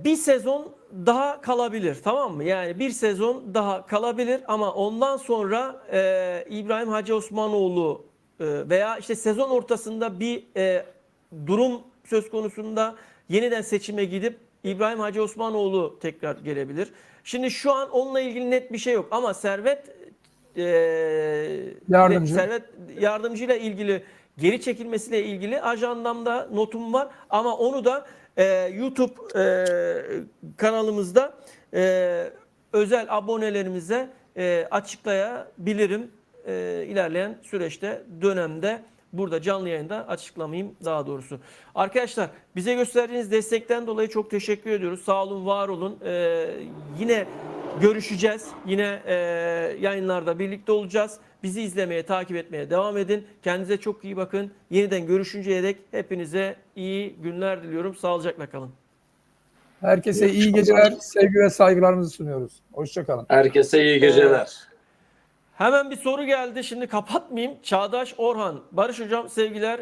bir sezon daha kalabilir, tamam mı? Yani bir sezon daha kalabilir ama ondan sonra İbrahim Hacı Osmanoğlu veya işte sezon ortasında bir durum söz konusunda yeniden seçime gidip İbrahim Hacı Osmanoğlu tekrar gelebilir. Şimdi şu an onunla ilgili net bir şey yok ama Servet Yardımcı'yla ilgili geri çekilmesiyle ilgili ajandamda notum var ama onu da YouTube kanalımızda özel abonelerimize açıklayabilirim ilerleyen süreçte, dönemde. Burada canlı yayında açıklamayayım daha doğrusu. Arkadaşlar bize gösterdiğiniz destekten dolayı çok teşekkür ediyoruz. Sağ olun, var olun. Yine görüşeceğiz. Yine yayınlarda birlikte olacağız. Bizi izlemeye, takip etmeye devam edin. Kendinize çok iyi bakın. Yeniden görüşünceye dek hepinize iyi günler diliyorum. Sağlıcakla kalın. Herkese iyi geceler, sevgi ve saygılarımızı sunuyoruz. Hoşçakalın. Herkese iyi geceler. Hemen bir soru geldi. Şimdi kapatmayayım. Çağdaş Orhan. Barış Hocam sevgiler.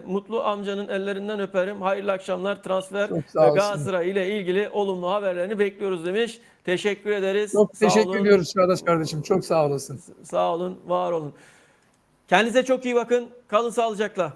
Mutlu amcanın ellerinden öperim. Hayırlı akşamlar. Transfer Galatasaray ile ilgili olumlu haberlerini bekliyoruz demiş. Teşekkür ederiz. Çok sağ teşekkür olun. ediyoruz Çağdaş kardeşim. Çok sağ olasın. Sağ olun, var olun. Kendinize çok iyi bakın. Kalın sağlıcakla.